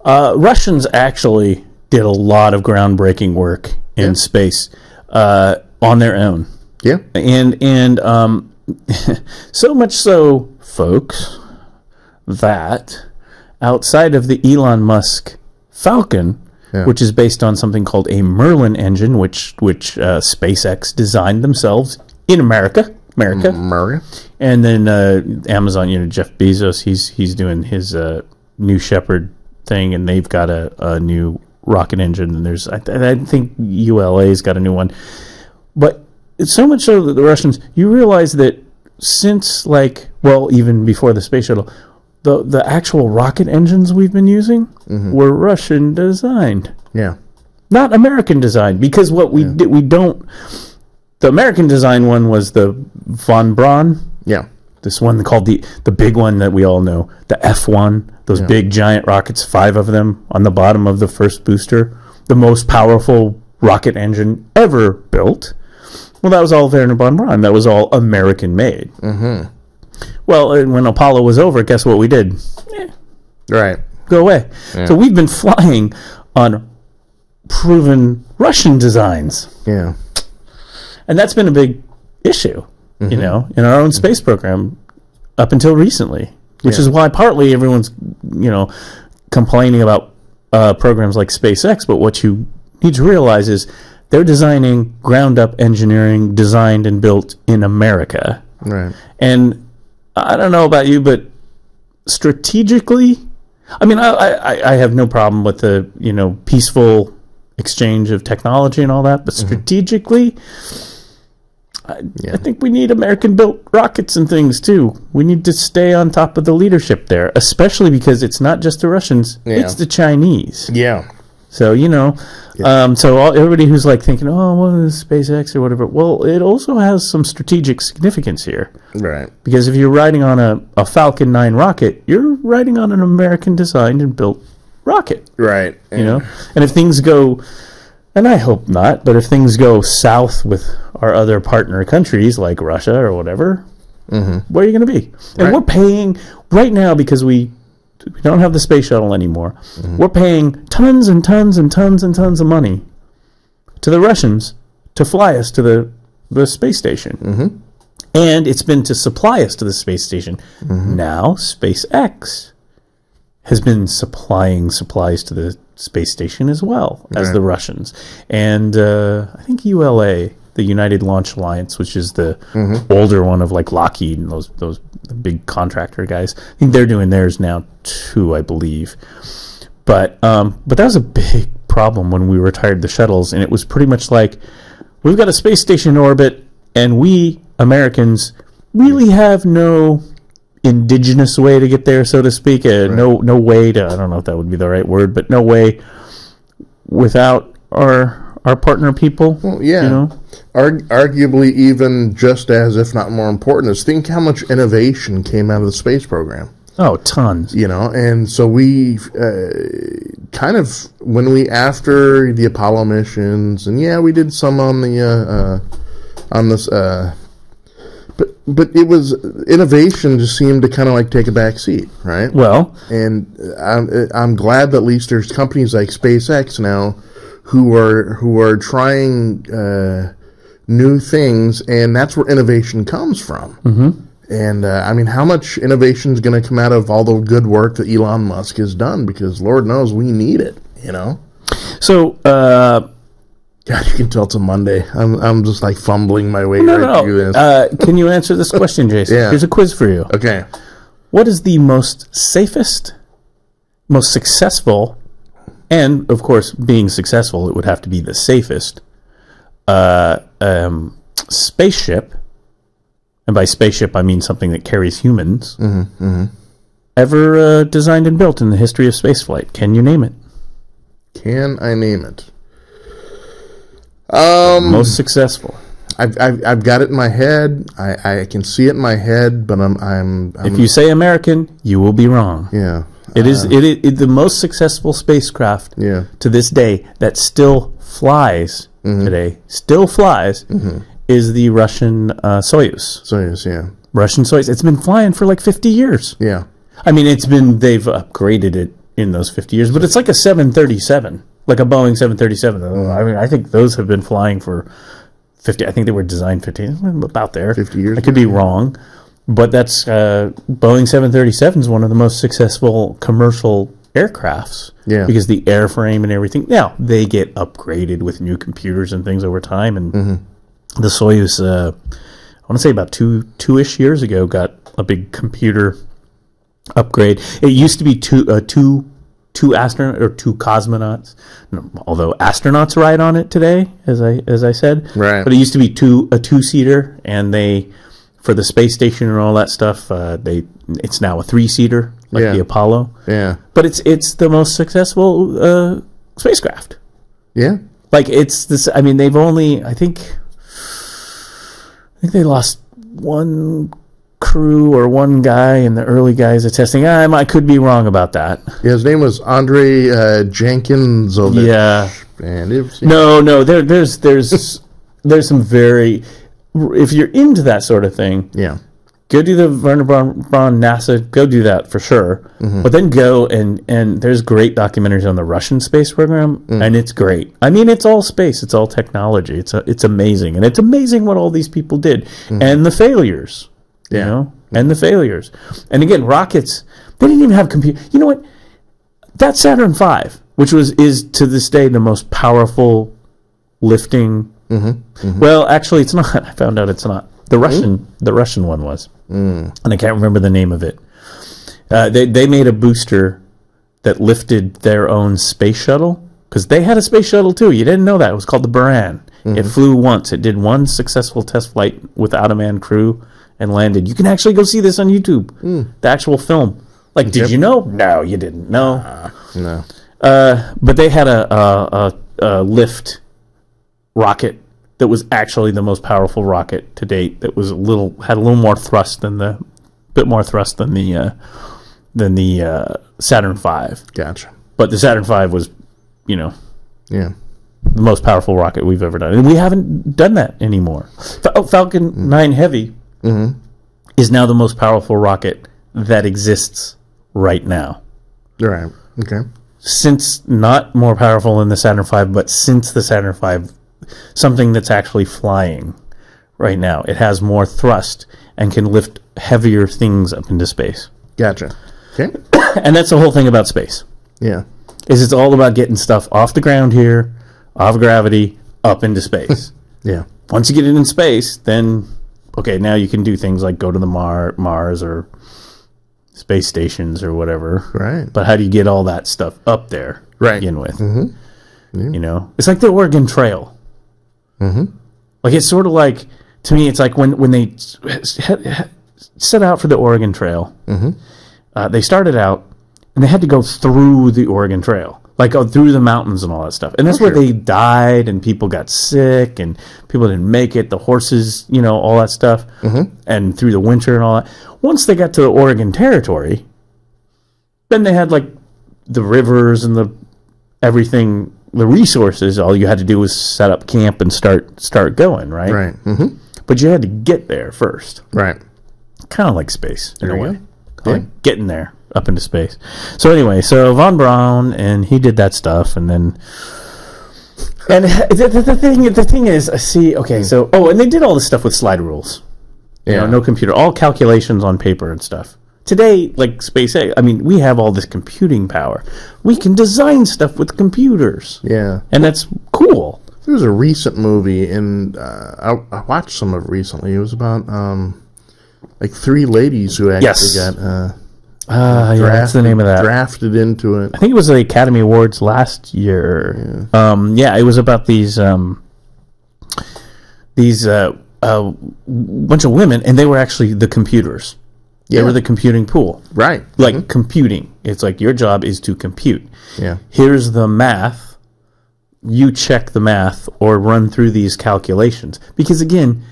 Russians actually did a lot of groundbreaking work in space on their own. Yeah, and so much so, folks, that outside of the Elon Musk Falcon, which is based on something called a Merlin engine, which SpaceX designed themselves in America. And then Amazon, Jeff Bezos, he's doing his New Shepard thing, and they've got a new rocket engine. And there's, I think ULA's got a new one. But it's so much so that the Russians, you realize that since even before the space shuttle, the actual rocket engines we've been using were Russian designed. Yeah. Not American designed, because what we did, the American design one was the von Braun. Yeah. This one called the big one that we all know, the F1, those big giant rockets, 5 of them on the bottom of the first booster, the most powerful rocket engine ever built. Well, that was all Werner von Braun. That was all American made. Mm-hmm. Well, when Apollo was over, guess what we did? Right. Go away. Yeah. So we've been flying on proven Russian designs. Yeah. And that's been a big issue, in our own space program up until recently, which is why partly everyone's, complaining about programs like SpaceX. But what you need to realize is they're designing ground-up engineering designed and built in America. Right. And I don't know about you, but strategically, I mean, I have no problem with the, peaceful exchange of technology and all that, but strategically, I think we need American-built rockets and things, too. We need to stay on top of the leadership there, especially because it's not just the Russians, it's the Chinese. Yeah. So, everybody who's thinking, what is SpaceX or whatever, well, it also has some strategic significance here. Right. Because if you're riding on a Falcon 9 rocket, you're riding on an American-designed and built rocket. Right. And if things go, and I hope not, but if things go south with our other partner countries like Russia or whatever, where are you going to be? And we're paying right now, because we don't have the space shuttle anymore. We're paying tons and tons and tons and tons of money to the Russians to fly us to the space station. And it's been to supply us to the space station. Now SpaceX has been supplying supplies to the space station as well as the Russians. And I think ULA, the United Launch Alliance, which is the older one of Lockheed and those big contractor guys, I think they're doing theirs now too, I believe. But that was a big problem when we retired the shuttles, and it was pretty much we've got a space station in orbit, and we Americans really have no indigenous way to get there, so to speak. No way to, I don't know if that would be the right word, but no way without our partner people. Well, yeah. Arguably even just as, if not more important, is think how much innovation came out of the space program. Oh, tons. And so we kind of, after the Apollo missions, and we did some on this, but it was, innovation just seemed to kind of take a back seat, right? Well, and I'm glad that at least there's companies like SpaceX now who are trying new things, and that's where innovation comes from. And how much innovation is going to come out of all the good work that Elon Musk has done? Because Lord knows we need it. So, God, you can tell it's a Monday. I'm just fumbling my way through this. Can you answer this question, Jason? Yeah. Here's a quiz for you. Okay. What is the most safest, most successful, and of course, being successful, it would have to be the safest spaceship, and by spaceship I mean something that carries humans, ever designed and built in the history of spaceflight? Can you name it? Can I name it? Most successful. I've got it in my head. I can see it in my head, but I'm if you say American, you will be wrong. Yeah. It is the most successful spacecraft to this day that still flies today. Still flies is the Russian Soyuz. Soyuz, yeah. Russian Soyuz. It's been flying for 50 years. Yeah. I mean, they've upgraded it in those 50 years, but it's like a 737. Like a Boeing 737. I mean, I think those have been flying for 50. I think they were designed 50, about there. 50 years. I could be wrong, but that's Boeing 737 is one of the most successful commercial aircrafts. Yeah. Because the airframe and everything. Now, they get upgraded with new computers and things over time. And the Soyuz, I want to say about two-ish years ago, got a big computer upgrade. It used to be two astronauts or two cosmonauts. No, although astronauts ride on it today, as I said. Right. But it used to be a two-seater, and they, for the space station and all that stuff, it's now a three-seater, like the Apollo. Yeah. But it's the most successful spacecraft. Yeah. Like it's this. I mean, they've only. I think they lost one crew or one guy in the early guys of testing. I could be wrong about that. Yeah, his name was Andrei Jankinsovich. Yeah. And it was, No. There's some very. If you're into that sort of thing, yeah. Go do the Werner Braun NASA. Go do that for sure. But then go and there's great documentaries on the Russian space program, and it's great. I mean, it's all space. It's all technology. It's amazing, and it's amazing what all these people did and the failures. You know, and the failures. And again, rockets. They didn't even have computer. You know what? That Saturn V, which is to this day the most powerful lifting. Well, actually, it's not. I found out it's not. The Russian one was, and I can't remember the name of it. They made a booster that lifted their own space shuttle, because they had a space shuttle too. You didn't know that. It was called the Buran. It flew once. It did one successful test flight without a manned crew and landed. You can actually go see this on YouTube. The actual film. Like, did you know? No, you didn't. No. No. But they had a lift rocket that was actually the most powerful rocket to date. That was had a little more thrust than the Saturn V. Gotcha. But the Saturn V was, the Yeah. most powerful rocket we've ever done, and we haven't done that anymore. Falcon 9 Heavy is now the most powerful rocket that exists right now. Right. Okay. Since not more powerful than the Saturn V, but since the Saturn V, something that's actually flying right now. It has more thrust and can lift heavier things up into space. Gotcha. Okay. And that's the whole thing about space. Yeah. It's all about getting stuff off the ground here, off gravity, up into space. Yeah. Once you get it in space, then, okay, now you can do things like go to the Mars or space stations or whatever. Right. But how do you get all that stuff up there to begin with? Yeah. You know? It's like the Oregon Trail. Like, it's sort of like, to me, it's like when they set out for the Oregon Trail, they started out and they had to go through the Oregon Trail, like go through the mountains and all that stuff. And that's where they died, and people got sick, and people didn't make it, the horses, all that stuff, and through the winter and all that. Once they got to the Oregon Territory, then they had like the rivers and the everything, the resources. All you had to do was set up camp and start going, right? Right. But you had to get there first. Right. Kind of like space in a way. Yeah. Like getting there up into space. So anyway, von Braun, and he did that stuff, and then the thing is, I see. Okay, so and they did all this stuff with slide rules. No computer, all calculations on paper and stuff. Today, like SpaceX, I mean, we have all this computing power. We can design stuff with computers. Yeah. And that's cool. There was a recent movie, and I watched some of it recently. It was about like three ladies who actually got what's the name of that? Drafted into it. I think it was the Academy Awards last year. Yeah. It was about these bunch of women, and they were actually the computers. Yeah. They were the computing pool. Right. Like computing. It's like your job is to compute. Yeah. Here's the math. You check the math or run through these calculations. Because again,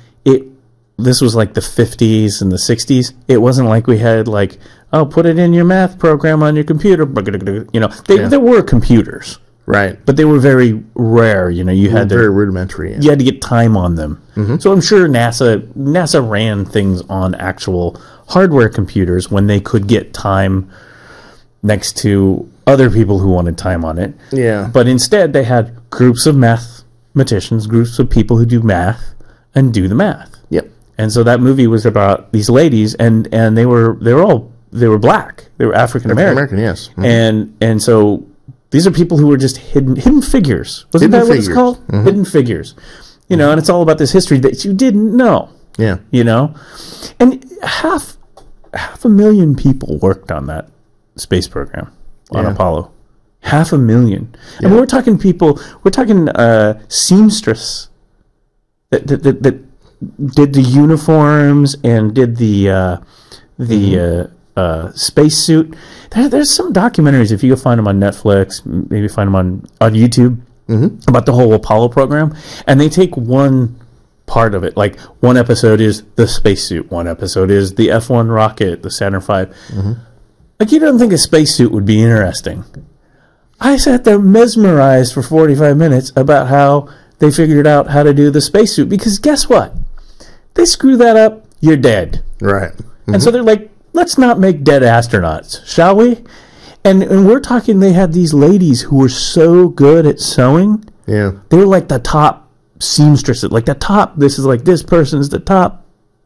this was like the 50s and the 60s. It wasn't like we had like, put it in your math program on your computer. There were computers. Right. But they were very rare. You had to, very rudimentary. Yeah. You had to get time on them. So I'm sure NASA ran things on actual hardware computers when they could get time next to other people who wanted time on it. Yeah. But instead, they had groups of mathematicians, groups of people who do math and do the math. Yep. And so that movie was about these ladies, and they were all black. They were African American. Yes. And so these are people who were just hidden figures. Wasn't that what it's called? Hidden figures. You know, and it's all about this history that you didn't know. Yeah. You know? And half a million people worked on that space program on Apollo. 500,000. Yeah. And we're talking seamstress that did the uniforms and did the spacesuit. There's some documentaries, if you go find them on Netflix, maybe find them on YouTube, about the whole Apollo program, and they take one part of it. Like, one episode is the spacesuit, one episode is the F-1 rocket, the Saturn V. Like, you don't think a spacesuit would be interesting. I sat there mesmerized for 45 minutes about how they figured out how to do the spacesuit, because guess what? They screw that up, you're dead. Right. And so they're like, let's not make dead astronauts, shall we? And we're talking, they had these ladies who were so good at sewing. Yeah. They were like the top seamstresses, like the top, this is like, this person is the top,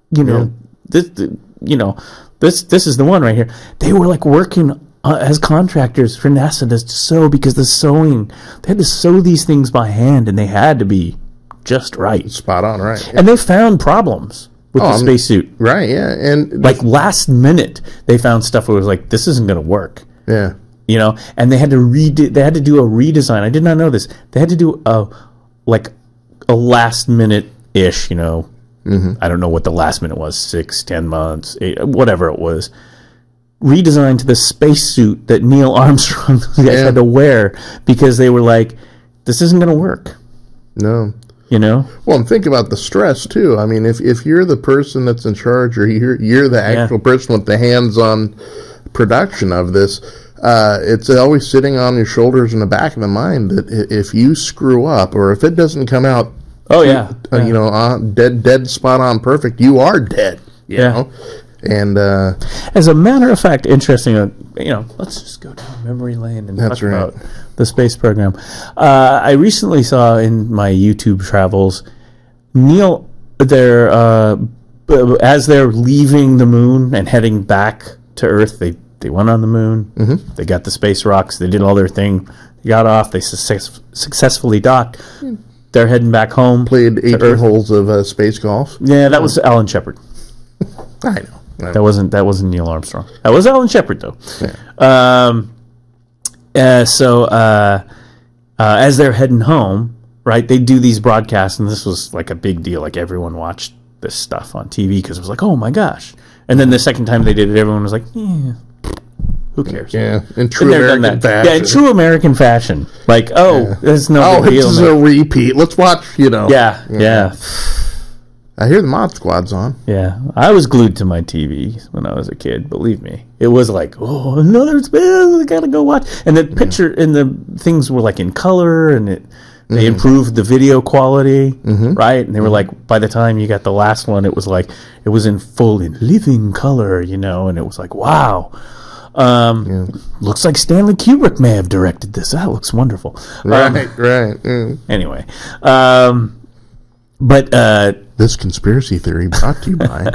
this is the one right here. They were like working as contractors for NASA to sew, because the sewing, they had to sew these things by hand, and they had to be just right. Spot on, right. And they found problems with the spacesuit. Right, yeah. And like last minute, they found stuff where it was like, this isn't going to work. Yeah. You know, and they had to do a redesign. I did not know this. They had to do a last minute-ish, I don't know what the last minute was, 6-10 months, 8, whatever it was. Redesign to the spacesuit that Neil Armstrong had to wear, because they were like, this isn't going to work. No. Well, and think about the stress too. I mean, if you're the person that's in charge, or you're the actual person with the hands-on production of this, it's always sitting on your shoulders in the back of the mind that if you screw up, or if it doesn't come out, dead spot on perfect, you are dead. You know? And as a matter of fact, interesting. Let's just go down memory lane and talk about the space program. I recently saw in my YouTube travels, Neil, as they're leaving the moon and heading back to Earth, they went on the moon. They got the space rocks. They did all their thing. They got off. They successfully docked. They're heading back home. Played 18 holes of space golf. Yeah, that was Alan Shepard. I know. That wasn't Neil Armstrong. That was Alan Shepard, though. Yeah. So as they're heading home, right, they do these broadcasts, and this was like a big deal. Like, everyone watched this stuff on TV because it was like, oh my gosh. And then the second time they did it, everyone was like, who cares? Yeah, in true American fashion. Yeah, in true American fashion. Like, there's no big deal. This is a repeat. Let's watch, Yeah. I hear the Mod Squad's on. Yeah, I was glued to my TV when I was a kid. Believe me, it was like, another spin. I gotta go watch. And the picture and the things were like in color, and they improved the video quality, right? And they were like, by the time you got the last one, it was in full in living color, and it was like, wow. Looks like Stanley Kubrick may have directed this. That looks wonderful. Right. Anyway, but this conspiracy theory brought to you by.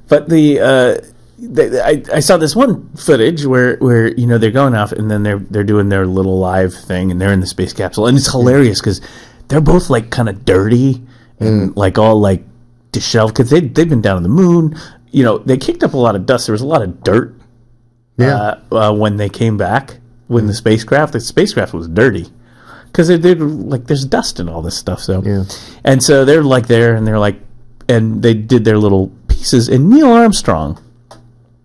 But I saw this one footage where they're going off, and then they're doing their little live thing, and they're in the space capsule, and it's hilarious because they're both like kind of dirty and like all like disheveled, because they've been down on the moon. They kicked up a lot of dust. There was a lot of dirt. When they came back, when the spacecraft was dirty, because they're like, there's dust and all this stuff. So and so they're like there, and they're like, and they did their little pieces. And Neil Armstrong,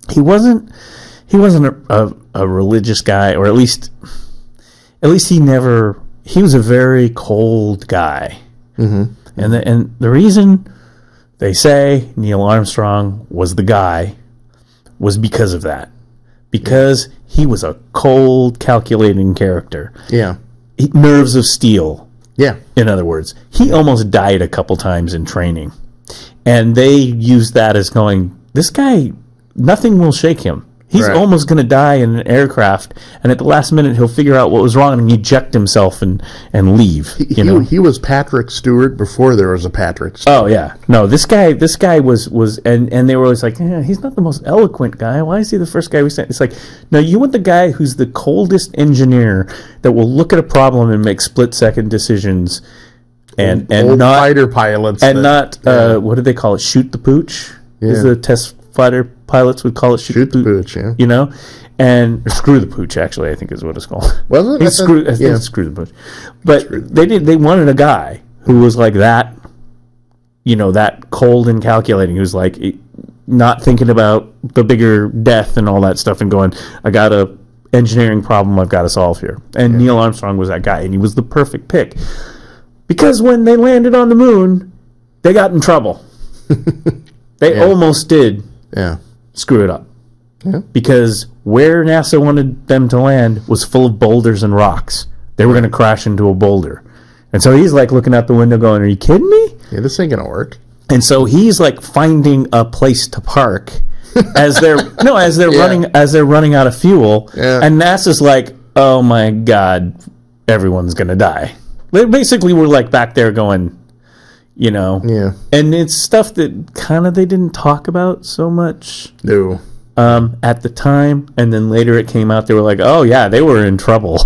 he wasn't a religious guy, or at least he was a very cold guy. And the reason they say Neil Armstrong was the guy was because of that. Because he was a cold, calculating character. Yeah. Nerves of steel. Yeah. In other words, he almost died a couple times in training. And they used that as going, this guy, nothing will shake him. He's Right. almost going to die in an aircraft, and at the last minute he'll figure out what was wrong and eject himself and leave. He was Patrick Stewart before there was a Patrick Stewart. Oh yeah, no, this guy was, and they were always like, yeah, he's not the most eloquent guy. Why is he the first guy we sent? It's like, no, you want the guy who's the coldest engineer that will look at a problem and make split-second decisions, and Old not fighter pilots, and not what do they call it? Shoot the pooch. Is the test fighter pilots would call it shoot the pooch. Yeah. You know, and screw the pooch. Actually, I think is what it's called. Wasn't it? I think it's screw the pooch. But they wanted a guy who was like that. You know, that cold and calculating. Who's like not thinking about the bigger death and all that stuff, and going, I got a engineering problem I've got to solve here. And Neil Armstrong was that guy, and he was the perfect pick. Because when they landed on the moon, they got in trouble. They almost did screw it up. Yeah. Because where NASA wanted them to land was full of boulders and rocks. They were going to crash into a boulder. And so he's like looking out the window going, are you kidding me? Yeah, this ain't going to work. And so he's like finding a place to park as they're running out of fuel. Yeah. And NASA's like, oh my God, everyone's going to die. They basically were like back there going, you know. Yeah. And it's stuff that kind of they didn't talk about so much. No. At the time, and then later it came out, they were like, oh yeah, they were in trouble.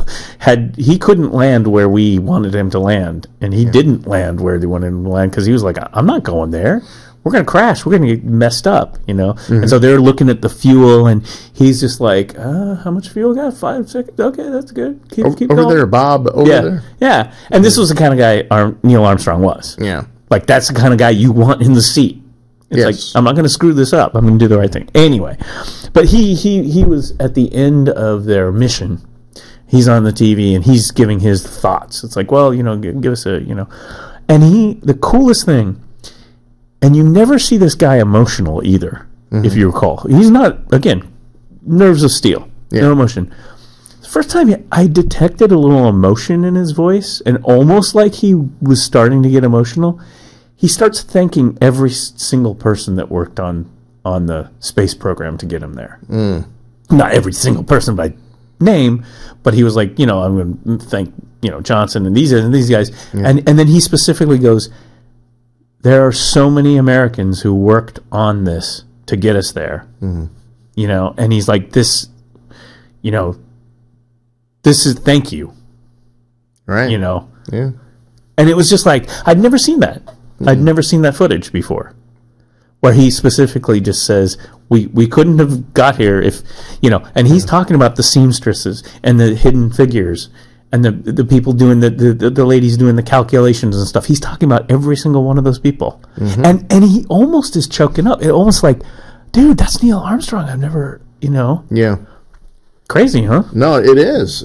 He couldn't land where we wanted him to land, and he didn't land where they wanted him to land because he was like, I'm not going there. We're going to crash. We're going to get messed up, you know? Mm-hmm. And so they're looking at the fuel, and he's just like, how much fuel we got? 5 seconds? Okay, that's good. Keep over going. There, Bob. Over there. Yeah. And this was the kind of guy Neil Armstrong was. Yeah. Like, that's the kind of guy you want in the seat. It's like, I'm not going to screw this up. I'm going to do the right thing. Anyway, but he was at the end of their mission. He's on the TV, and he's giving his thoughts. It's like, well, you know, give us a, you know. And the coolest thing, and you never see this guy emotional either, if you recall. He's not, again, nerves of steel. No emotion. The first time I detected a little emotion in his voice, and almost like he was starting to get emotional. He starts thanking every single person that worked on the space program to get him there. Not every single person by name, but he was like, you know, I'm going to thank, you know, Johnson and these guys. Yeah. And then he specifically goes, there are so many Americans who worked on this to get us there. You know, and he's like, this, you know, this is thank you. Right. You know? Yeah. And it was just like, I'd never seen that. I'd never seen that footage before, where he specifically just says, we couldn't have got here if, you know, and he's talking about the seamstresses and the hidden figures and the people doing the ladies doing the calculations and stuff. He's talking about every single one of those people. And he almost is choking up. It almost like, dude, that's Neil Armstrong. I've never, you know. Yeah. Crazy, huh? No, it is.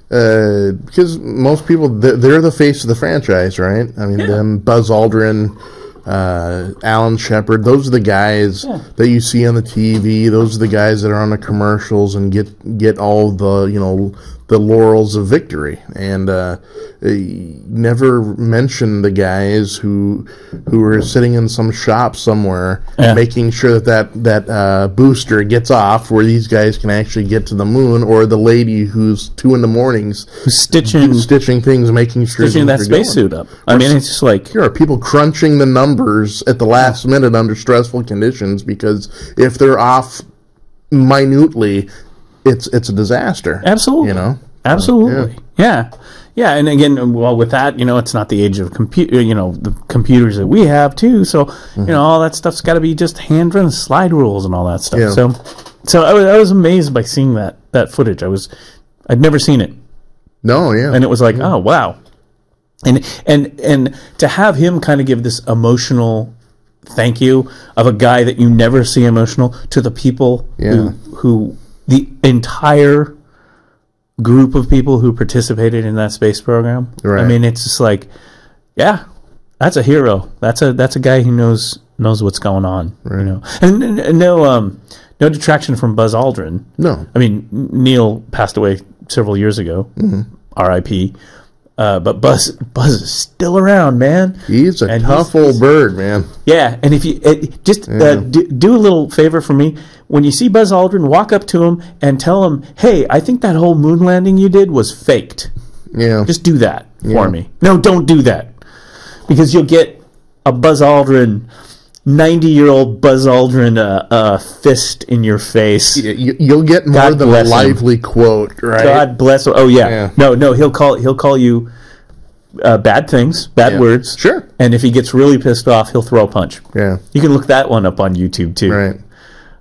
Because most people, they're the face of the franchise, right? I mean, them, Buzz Aldrin, Alan Shepard, those are the guys that you see on the TV. Those are the guys that are on the commercials and get all the, you know, the laurels of victory. And never mention the guys who are sitting in some shop somewhere making sure that booster gets off where these guys can actually get to the moon, or the lady who's 2 a.m. who's stitching things, making sure stitching that spacesuit up. I mean, it's just like, here are people crunching the numbers at the last minute under stressful conditions, because if they're off minutely, it's a disaster. Absolutely. You know? Absolutely. Yeah. And again, well, with that, you know, it's not the age of the computers that we have too. So, you know, all that stuff's got to be just hand-run slide rules and all that stuff. Yeah. So I was amazed by seeing that footage. I'd never seen it. No, yeah. And it was like, oh, wow. And to have him kind of give this emotional thank you of a guy that you never see emotional to the people who the entire group of people who participated in that space program. Right. I mean, it's just like, yeah, that's a hero. That's a guy who knows what's going on. Right. You know, and no detraction from Buzz Aldrin. No, I mean, Neil passed away several years ago. R.I.P. But Buzz is still around, man. He's a tough old bird, man. Yeah, and if you do a little favor for me, when you see Buzz Aldrin, walk up to him and tell him, "Hey, I think that whole moon landing you did was faked." Yeah, just do that for me. No, don't do that, because you'll get a Buzz Aldrin, 90-year-old Buzz Aldrin, fist in your face. You'll get more than a lively quote, right? God bless him. Oh yeah. No, he'll call you bad things, bad words. Sure. And if he gets really pissed off, he'll throw a punch. Yeah. You can look that one up on YouTube too. Right.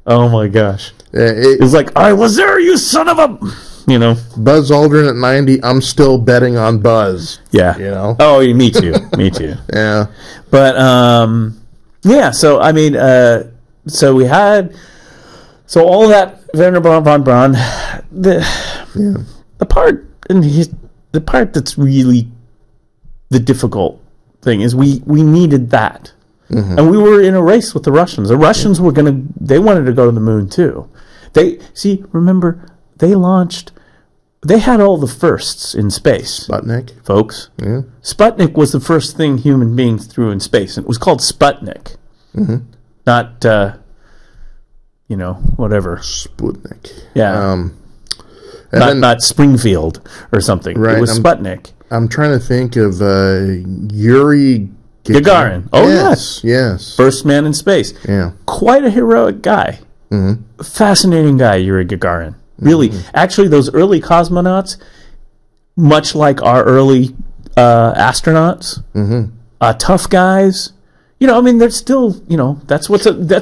Oh my gosh. It's like, I was there, you son of a... Buzz Aldrin at 90, I'm still betting on Buzz. Yeah. Oh, me too. Me too. Yeah. But, yeah, so, I mean, so we had... So all that Werner von Braun, the part that's really the difficult thing is we needed that. Mm-hmm. And we were in a race with the Russians. The Russians they wanted to go to the moon too. Remember, they had all the firsts in space. Sputnik. Folks. Yeah. Sputnik was the first thing human beings threw in space, and it was called Sputnik. Mm-hmm. Not, whatever. Sputnik. Yeah. Not Springfield or something. Right. It was Sputnik. I'm trying to think of Yuri Gagarin. Oh, yes. First man in space. Yeah. Quite a heroic guy. Mm-hmm. Fascinating guy, Yuri Gagarin. Really. Mm-hmm. Actually, those early cosmonauts, much like our early astronauts, tough guys. They're still, that's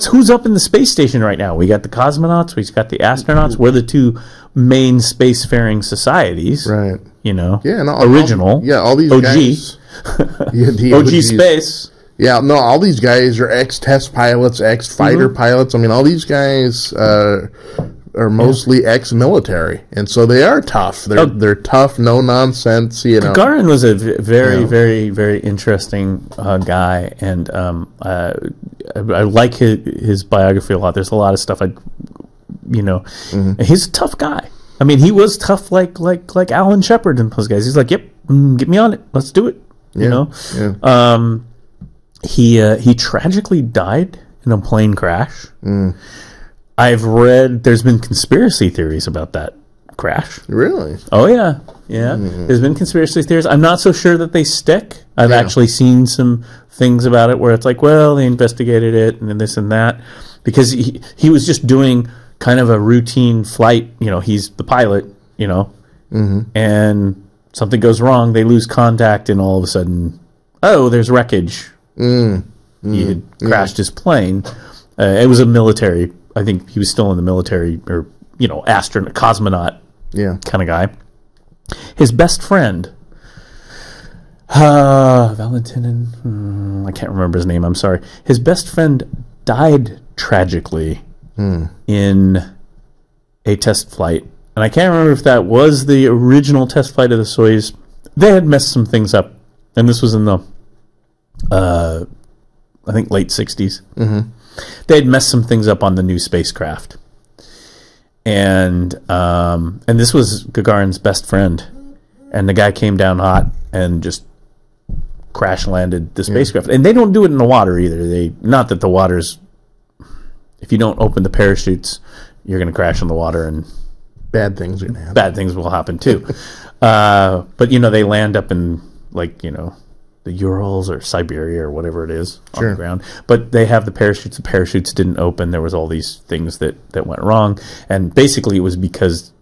who's up in the space station right now. We got the cosmonauts, we got the astronauts. We're the two main spacefaring societies. Right. Yeah, original. All these OG. Guys. The OG space. Yeah, no, all these guys are ex-test pilots, ex-fighter pilots. I mean, all these guys are mostly ex-military, and so they are tough. They're tough, no nonsense. Gagarin was a very, very, very interesting guy, and I like his biography a lot. There's a lot of stuff he's a tough guy. I mean, he was tough, like Alan Shepard and those guys. He's like, "Yep, get me on it. Let's do it." Yeah. He tragically died in a plane crash. I've read there's been conspiracy theories about that crash. Really? Oh yeah. There's been conspiracy theories. I'm not so sure that they stick. I've actually seen some things about it where it's like, well, they investigated it and this and that, because he was just doing kind of a routine flight. He's the pilot. And something goes wrong. They lose contact, and all of a sudden, there's wreckage. He had crashed his plane. It was a military. I think he was still in the military, or astronaut, cosmonaut, kind of guy. His best friend, Valentin, I can't remember his name. I'm sorry. His best friend died tragically in a test flight, and I can't remember if that was the original test flight of the Soyuz. They had messed some things up, and this was in the I think late 60s. Mm-hmm. They had messed some things up on the new spacecraft, and this was Gagarin's best friend, and the guy came down hot and just crash landed the spacecraft. And they don't do it in the water either. Not that the water's, if you don't open the parachutes, you're going to crash in the water, and bad things are going to happen. Bad things will happen too. But they land up in the Urals or Siberia or whatever it is on the ground. But they have the parachutes. The parachutes didn't open. There was all these things that went wrong. And basically it was because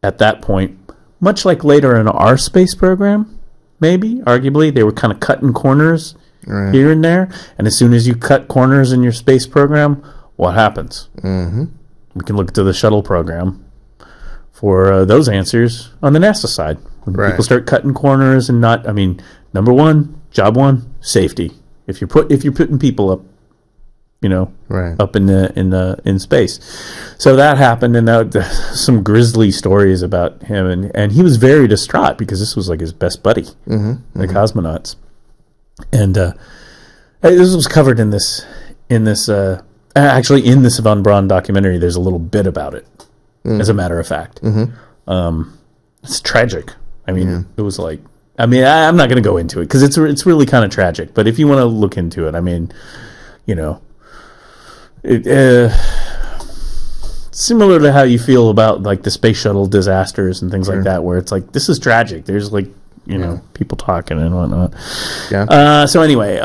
at that point, much like later in our space program, maybe, arguably, they were kind of cutting corners here and there. And as soon as you cut corners in your space program, what happens? Mm-hmm. We can look to the shuttle program for those answers on the NASA side. When people start cutting corners and not, number one, job one, safety. If you're putting people up, up in space. So that happened, and some grisly stories about him, and he was very distraught because this was like his best buddy, the cosmonauts, and this was covered in this actually in this Von Braun documentary. There's a little bit about it, as a matter of fact. It's tragic. It was like I mean, I'm not going to go into it because it's really kind of tragic. But if you want to look into it, I mean, you know, similar to how you feel about like the space shuttle disasters and things like that, where it's like, this is tragic. There's like, you know, people talking and whatnot. Yeah. So anyway,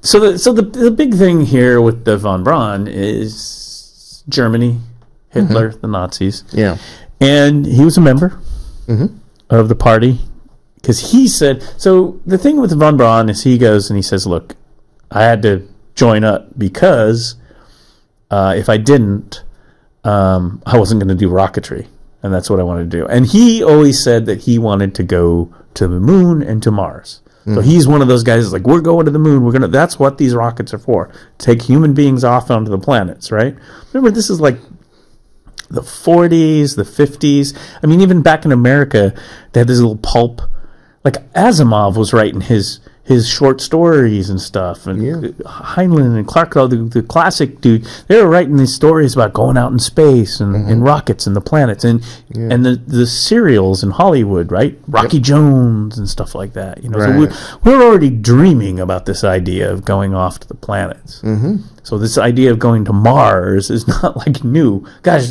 so the big thing here with the von Braun is Germany, Hitler, the Nazis. Yeah. And he was a member of the party because he said, so the thing with von Braun is he goes and he says, look, I had to join up because if I didn't, I wasn't going to do rocketry. And that's what I wanted to do. And he always said that he wanted to go to the moon and to Mars. So he's one of those guys that's like, we're going to the moon. That's what these rockets are for. Take human beings off onto the planets, right? Remember, this is like the 40s, the 50s. I mean, even back in America, they had this little pulp. Like Asimov was writing his short stories and stuff, and Heinlein and Clark, the classic dude, they were writing these stories about going out in space and rockets and the planets and the serials in Hollywood, right? Rocky Jones and stuff like that. You know, so we're already dreaming about this idea of going off to the planets. So this idea of going to Mars is not like new. Gosh,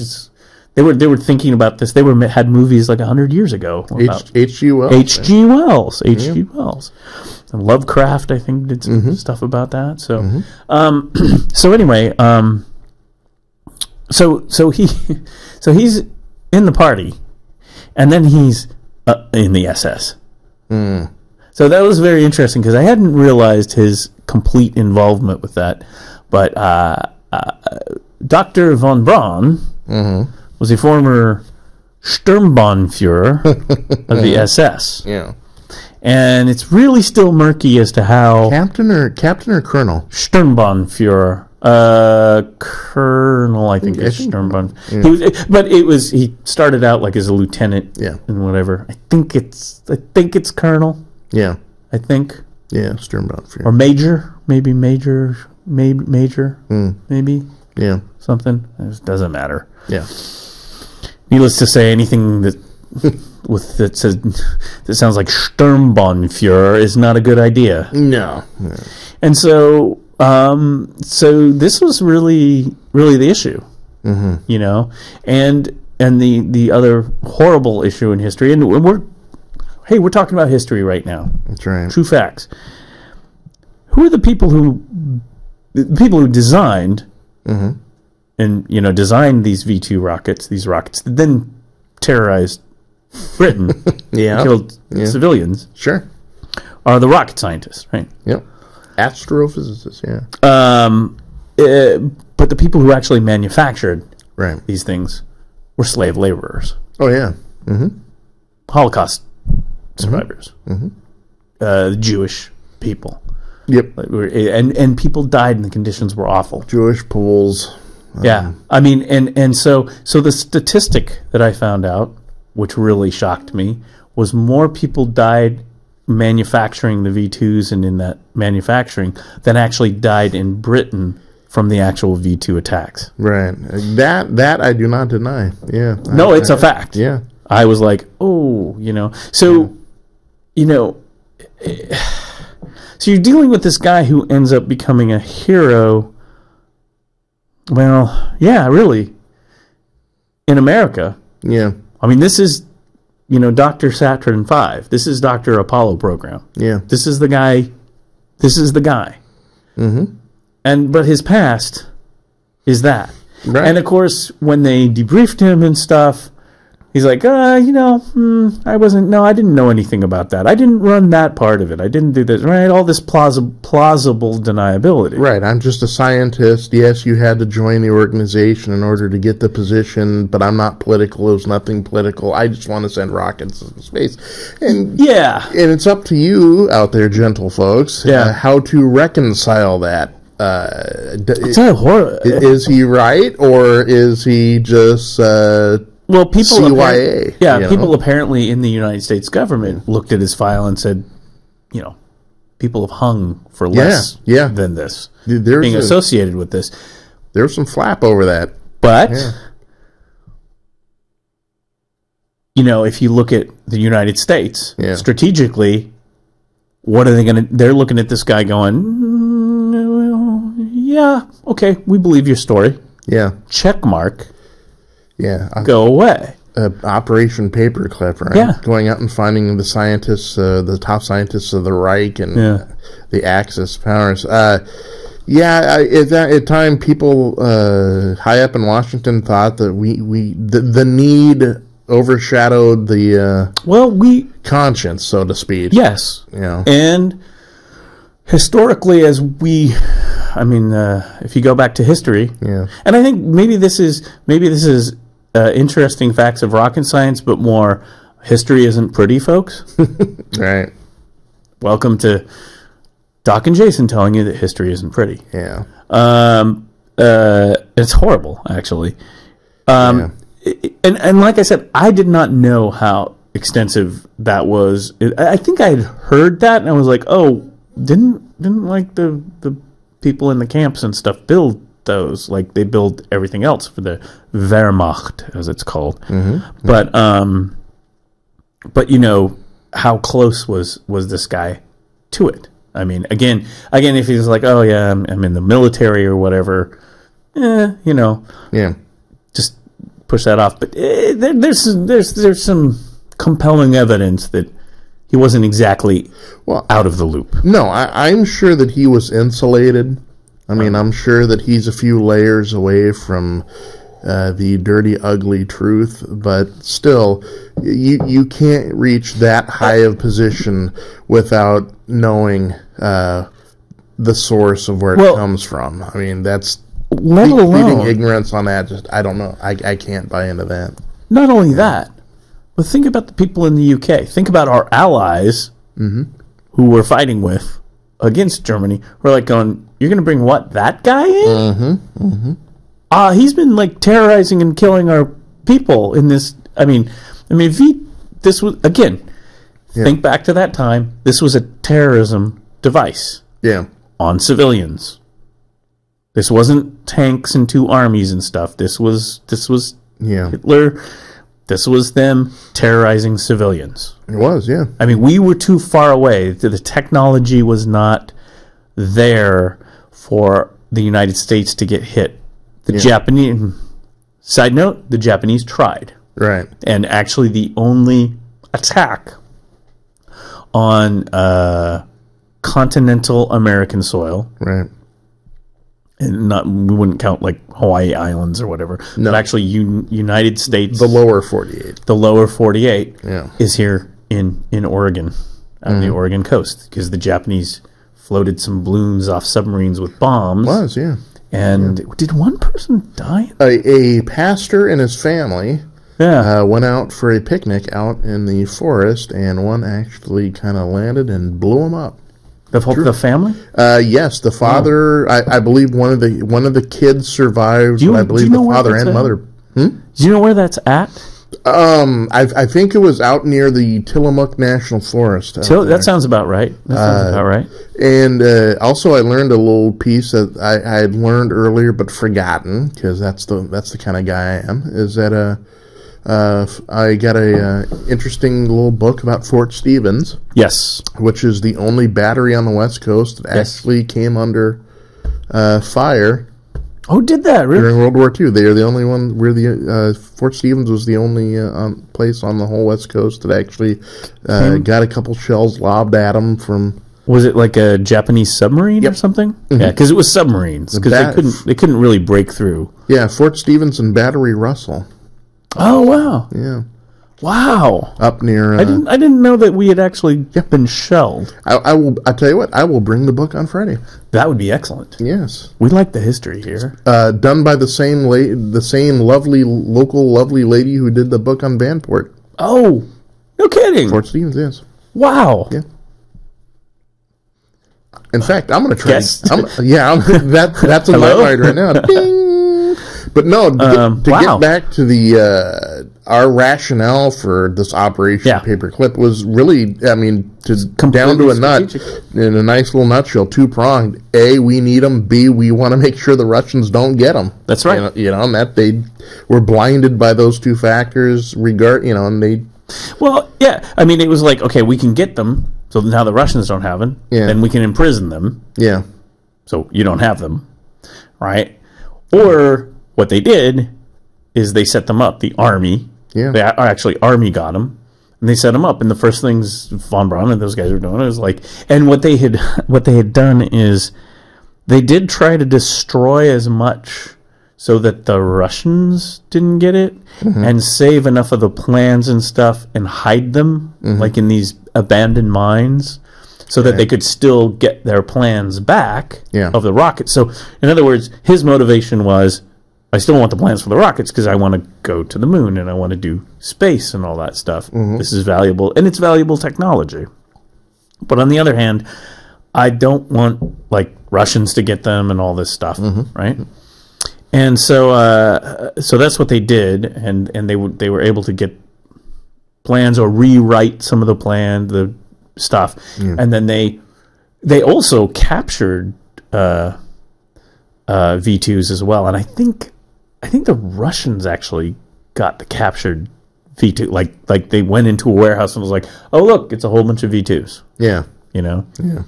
they were thinking about this. They had movies like 100 years ago. H.G. Wells. H.G. Wells. H.G. Wells. And Lovecraft, I think, did some stuff about that. So, so anyway, so he's in the party, and then he's in the SS. So that was very interesting because I hadn't realized his complete involvement with that. But Dr. von Braun was a former Sturmbannführer of the SS. Yeah. And it's really still murky as to how... Captain or Colonel? Sturmbannführer. Colonel, I think it's Sturmbahn. Yeah. He started out like as a lieutenant and whatever. I think it's Colonel. Yeah. I think. Yeah, Sturmbannführer. Or Major. Maybe Major. Maybe. Yeah. Something. It doesn't matter. Yeah. Needless to say, anything that sounds like Sturmbannführer is not a good idea. No. And so this was really the issue, you know, and the other horrible issue in history, and we're talking about history right now. That's right. True facts. Who are the people who designed and designed these V2 rockets, these rockets that then terrorized Britain, killed civilians. Sure, are the rocket scientists, right? Yep, astrophysicists. Yeah. But the people who actually manufactured these things were slave laborers. Oh yeah. Holocaust survivors. Jewish people. Yep. And people died and the conditions were awful. Jewish Poles. Yeah. I mean, and so the statistic that I found out, which really shocked me, was more people died manufacturing the V2s and in that manufacturing than actually died in Britain from the actual V2 attacks. Right. That I do not deny. Yeah. No, it's a fact. Yeah. I was like, oh, So, so you're dealing with this guy who ends up becoming a hero. Well, yeah, really. In America. Yeah. I mean, this is, Dr. Saturn V. This is Dr. Apollo program. Yeah. This is the guy. But his past is that. Right. And of course, when they debriefed him and stuff, he's like, I didn't know anything about that. I didn't run that part of it. I didn't do this, right? All this plausible deniability. Right. I'm just a scientist. Yes, you had to join the organization in order to get the position, but I'm not political. There's nothing political. I just want to send rockets into space. And yeah. And it's up to you out there, gentle folks, how to reconcile that. Is he right, or is he just... Well, people CYA, people apparently in the United States government looked at his file and said, people have hung for less than this, being associated with this. There's some flap over that. But if you look at the United States, Yeah. strategically, what are they going to... They're looking at this guy going, yeah, okay, we believe your story. Yeah. Check mark. Yeah. Go away. Operation Paperclip, right? Yeah. Going out and finding the scientists, the top scientists of the Reich and the Axis powers. At that time, people high up in Washington thought that the need overshadowed the conscience, so to speak. Yes. And historically, if you go back to history, and I think maybe this is interesting facts of rocket science, but more history isn't pretty, folks. Right. Welcome to Doc and Jason telling you that history isn't pretty. Yeah. It's horrible, actually. And like I said, I did not know how extensive that was. I think I had heard that, and I was like, oh, didn't like the people in the camps and stuff build those? Like, they build everything else for the Wehrmacht, as it's called. But how close was this guy to it? I mean, again, if he's like, oh yeah, I'm in the military or whatever, just push that off. But there's some compelling evidence that he wasn't exactly out of the loop. No, I'm sure that he was insulated. I mean, I'm sure that he's a few layers away from the dirty, ugly truth, but still, you can't reach that high of position without knowing the source of where it comes from. I mean, that's pleading ignorance on that. Just, I don't know. I can't buy into that. Not only that, but think about the people in the UK. Think about our allies who we're fighting with against Germany. We're like going, you're going to bring that guy in? He's been like terrorizing and killing our people in this. This was, again, think back to that time. This was a terrorism device. Yeah. On civilians. This wasn't tanks and two armies and stuff. This was Hitler. This was them terrorizing civilians. It was, yeah. I mean, we were too far away. The technology was not there for the United States to get hit. The Japanese, side note, the Japanese tried. Right. And actually the only attack on continental American soil. Right. And we wouldn't count like Hawaii Islands or whatever. No. But actually United States. The lower 48. The lower 48 Yeah. is here in Oregon, on the Oregon coast, because the Japanese floated some balloons off submarines with bombs. Was, yeah. And did one person die? A pastor and his family Yeah. went out for a picnic out in the forest, and one actually kind of landed and blew him up. The family? Yes, the father. I believe one of the kids survived. But I believe the father and mother. Do you know where that's at? I think it was out near the Tillamook National Forest. That sounds about right. And also, I learned a little piece that I had learned earlier but forgotten, because that's the kind of guy I am. Is that I got a interesting little book about Fort Stevens. Yes, which is the only battery on the West Coast that actually came under fire. Oh, did that really? During World War II, they are the only one. Fort Stevens was the only place on the whole West Coast that actually got a couple shells lobbed at them from. Was it like a Japanese submarine or something? Mm-hmm. Yeah, because it was submarines. Because they couldn't really break through. Yeah, Fort Stevens and Battery Russell. Oh wow! Yeah, wow. Up near. I didn't know that we had actually been shelled. I will. I tell you what. I will bring the book on Friday. That would be excellent. Yes, we like the history here. Done by the same lovely local lady who did the book on Vanport. Oh, no kidding! Fort Stevens, yes. Wow. Yeah. In fact, I'm going to try. Yes. That's in my mind right now. Ding. But no, to wow. get back to the our rationale for this Operation Paperclip was really, I mean, down to a nut, in a nice little nutshell, two-pronged. A, we need them. B, we want to make sure the Russians don't get them. That's right. You know, and that they were blinded by those two factors. And they. Well, yeah. I mean, it was like, okay, we can get them, so now the Russians don't have them. Yeah. Then we can imprison them. Yeah. So you don't have them, right? Or what they did is they set them up. The army. Yeah. They actually army got them, and they set them up. And the first things von Braun and those guys were doing was like, and what they had done is they did try to destroy as much so that the Russians didn't get it, and save enough of the plans and stuff and hide them like in these abandoned mines, so that they could still get their plans back of the rockets. So in other words, his motivation was, I still want the plans for the rockets because I want to go to the moon and I want to do space and all that stuff. This is valuable, and it's valuable technology. But on the other hand, I don't want like Russians to get them and all this stuff, right? And so so that's what they did, and they were able to get plans or rewrite some of the stuff, and then they also captured V2s as well, and I think the Russians actually got the captured V2. Like they went into a warehouse and was like, "Oh, look, it's a whole bunch of V2s." Yeah, you know. Yeah.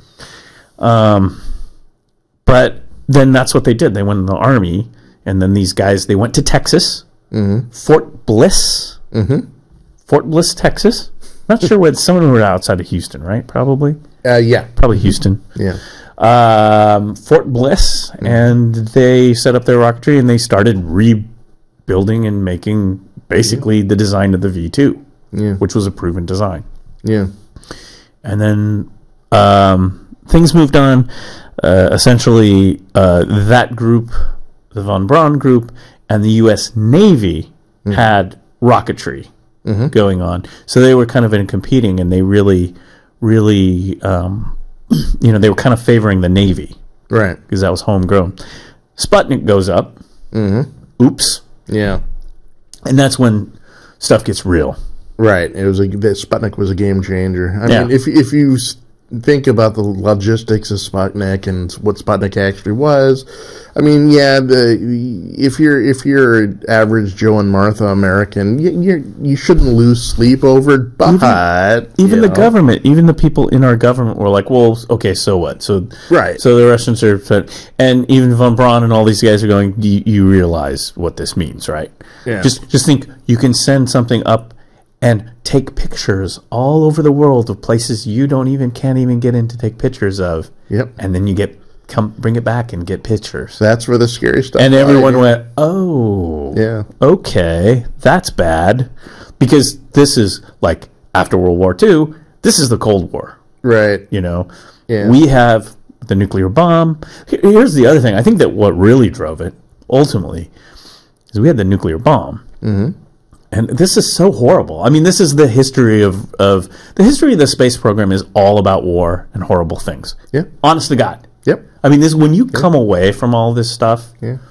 But then that's what they did. They went in the army, and then these guys they went to Texas, Fort Bliss, Fort Bliss, Texas. Not sure where. Some of them were outside of Houston, right? Probably. Yeah. Probably Houston. Yeah. Fort Bliss, and they set up their rocketry, and they started rebuilding and making basically the design of the V2, which was a proven design. Yeah. And then things moved on. Essentially, that group, the von Braun group, and the U.S. Navy had rocketry going on. So they were kind of competing, and they really they were kind of favoring the Navy. Right. Because that was homegrown. Sputnik goes up. Oops. Yeah. And that's when stuff gets real. Right. Sputnik was a game changer. I mean, if you think about the logistics of Sputnik and what Sputnik actually was, I mean, if you're average Joe and Martha American, you shouldn't lose sleep over it. But even the government, even the people in our government were like, well, okay, so what? So right. So the Russians are, and even von Braun and all these guys are going, you realize what this means, right? Yeah. Just think, you can send something up and take pictures all over the world of places you can't even get in to take pictures of. Yep. And then you bring it back and get pictures. That's where the scary stuff. And everyone went, "Oh, yeah, okay, that's bad," because this is like after World War II. This is the Cold War, right? You know, we have the nuclear bomb. Here's the other thing. I think that what really drove it ultimately is we had the nuclear bomb. And this is so horrible. I mean, this is the history of the history of the space program is all about war and horrible things. Yeah. Honest to God. Yep. I mean, when you come away from all this stuff, just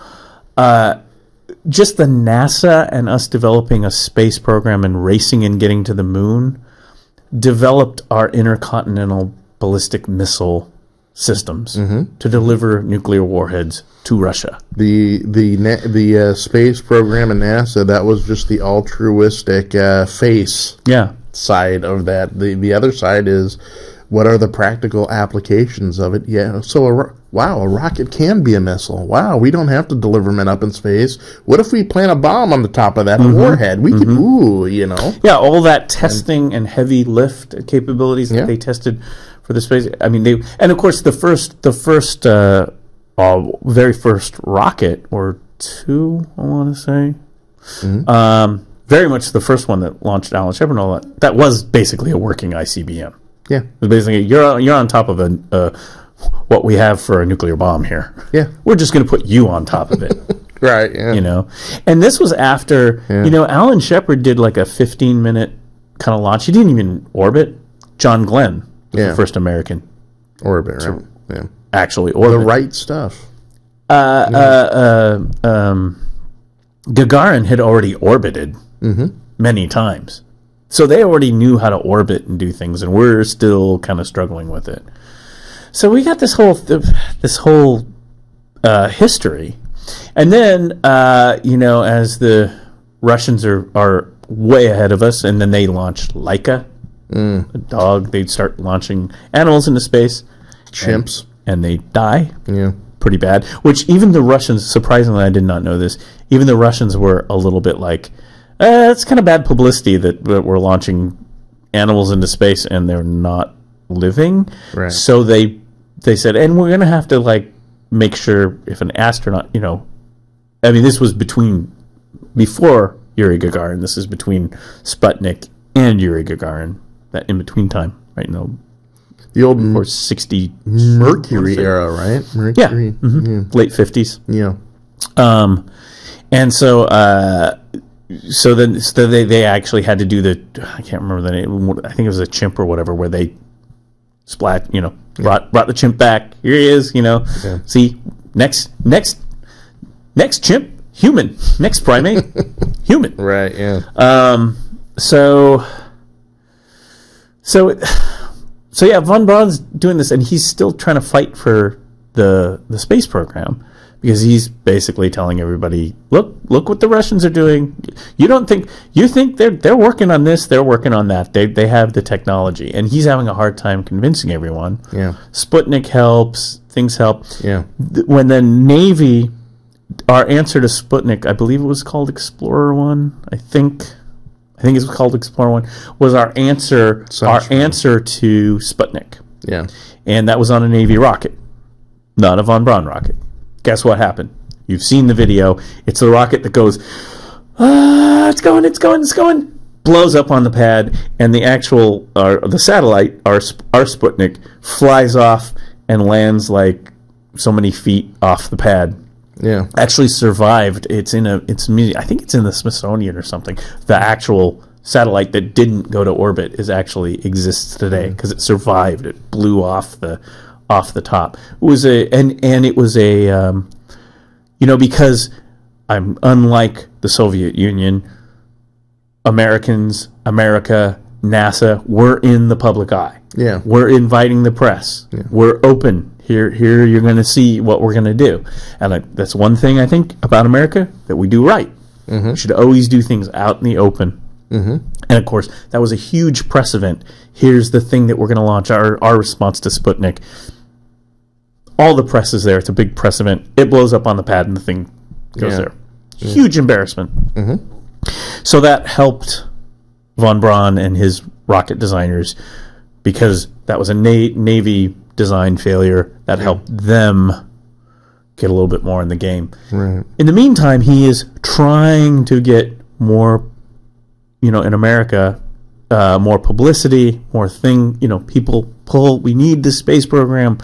the NASA and us developing a space program and racing and getting to the moon developed our intercontinental ballistic missile systems to deliver nuclear warheads to Russia. The space program and NASA, that was just the altruistic face side of that. The other side is, what are the practical applications of it? Yeah, so a rocket can be a missile. Wow, we don't have to deliver men up in space. What if we plant a bomb on the top of that, a warhead? We could, Yeah, all that testing and heavy lift capabilities that they tested for the space. I mean, and of course the very first rocket, or two, I want to say, very much the first one that launched Alan Shepard and all that was basically a working ICBM. Yeah, it was basically you're on top of what we have for a nuclear bomb here. Yeah, we're just going to put you on top of it. Right. Yeah. You know, and this was after Alan Shepard did like a 15-minute kind of launch. He didn't even orbit. John Glenn was the first American orbit. Right. Yeah. Actually orbit. The right stuff. Gagarin had already orbited many times. So they already knew how to orbit and do things, and we're still kind of struggling with it. So we got this whole history. And then, as the Russians are way ahead of us, and then they launched Laika, a dog. They'd start launching animals into space. Chimps. And they die. Yeah. Pretty bad. Which even the Russians, surprisingly, I did not know this, even the Russians were a little bit like, it's kind of bad publicity that we're launching animals into space and they're not living. Right. So they said, and we're going to have to, like, make sure if an astronaut, I mean, this was before Yuri Gagarin. This is between Sputnik and Yuri Gagarin, that in-between time, right? The old Before 60... Mercury era, right? Mercury. Yeah. Late 50s. Yeah. And so they actually had to do I can't remember the name, I think it was a chimp or whatever, where they brought the chimp back. Here he is, Yeah. See, next chimp, human. Next primate, human. Right, yeah. So yeah, von Braun's doing this, and he's still trying to fight for the space program, because he's basically telling everybody, look what the Russians are doing. You think they're working on this, they're working on that. They have the technology, and he's having a hard time convincing everyone. Yeah. Sputnik helps, things help. Yeah. When the Navy, our answer to Sputnik, I believe it was called Explorer 1, I think it was called Explorer 1, was our answer to Sputnik. Yeah. And that was on a Navy rocket, not a von Braun rocket. Guess what happened? You've seen the video. It's the rocket that goes, it's going, blows up on the pad, and the actual, the satellite, our Sputnik, flies off and lands like so many feet off the pad. Yeah. Actually survived. I think it's in the Smithsonian or something. The actual satellite that didn't go to orbit exists today because it survived. It blew off the top. It was because unlike the Soviet Union, America, NASA, we're in the public eye. Yeah. We're inviting the press. Yeah. We're open. Here you're going to see what we're going to do. And that's one thing I think about America that we do right. Mm-hmm. We should always do things out in the open. Mm-hmm. And, of course, that was a huge precedent. Here's the thing that we're going to launch, our response to Sputnik. All the press is there. It's a big precedent. It blows up on the pad and the thing goes there. Yeah. Huge embarrassment. Mm-hmm. So that helped von Braun and his rocket designers, because that was a Navy design failure. That helped them get a little bit more in the game. Right. In the meantime, he is trying to get more, in America, more publicity, more people pull. We need this space program.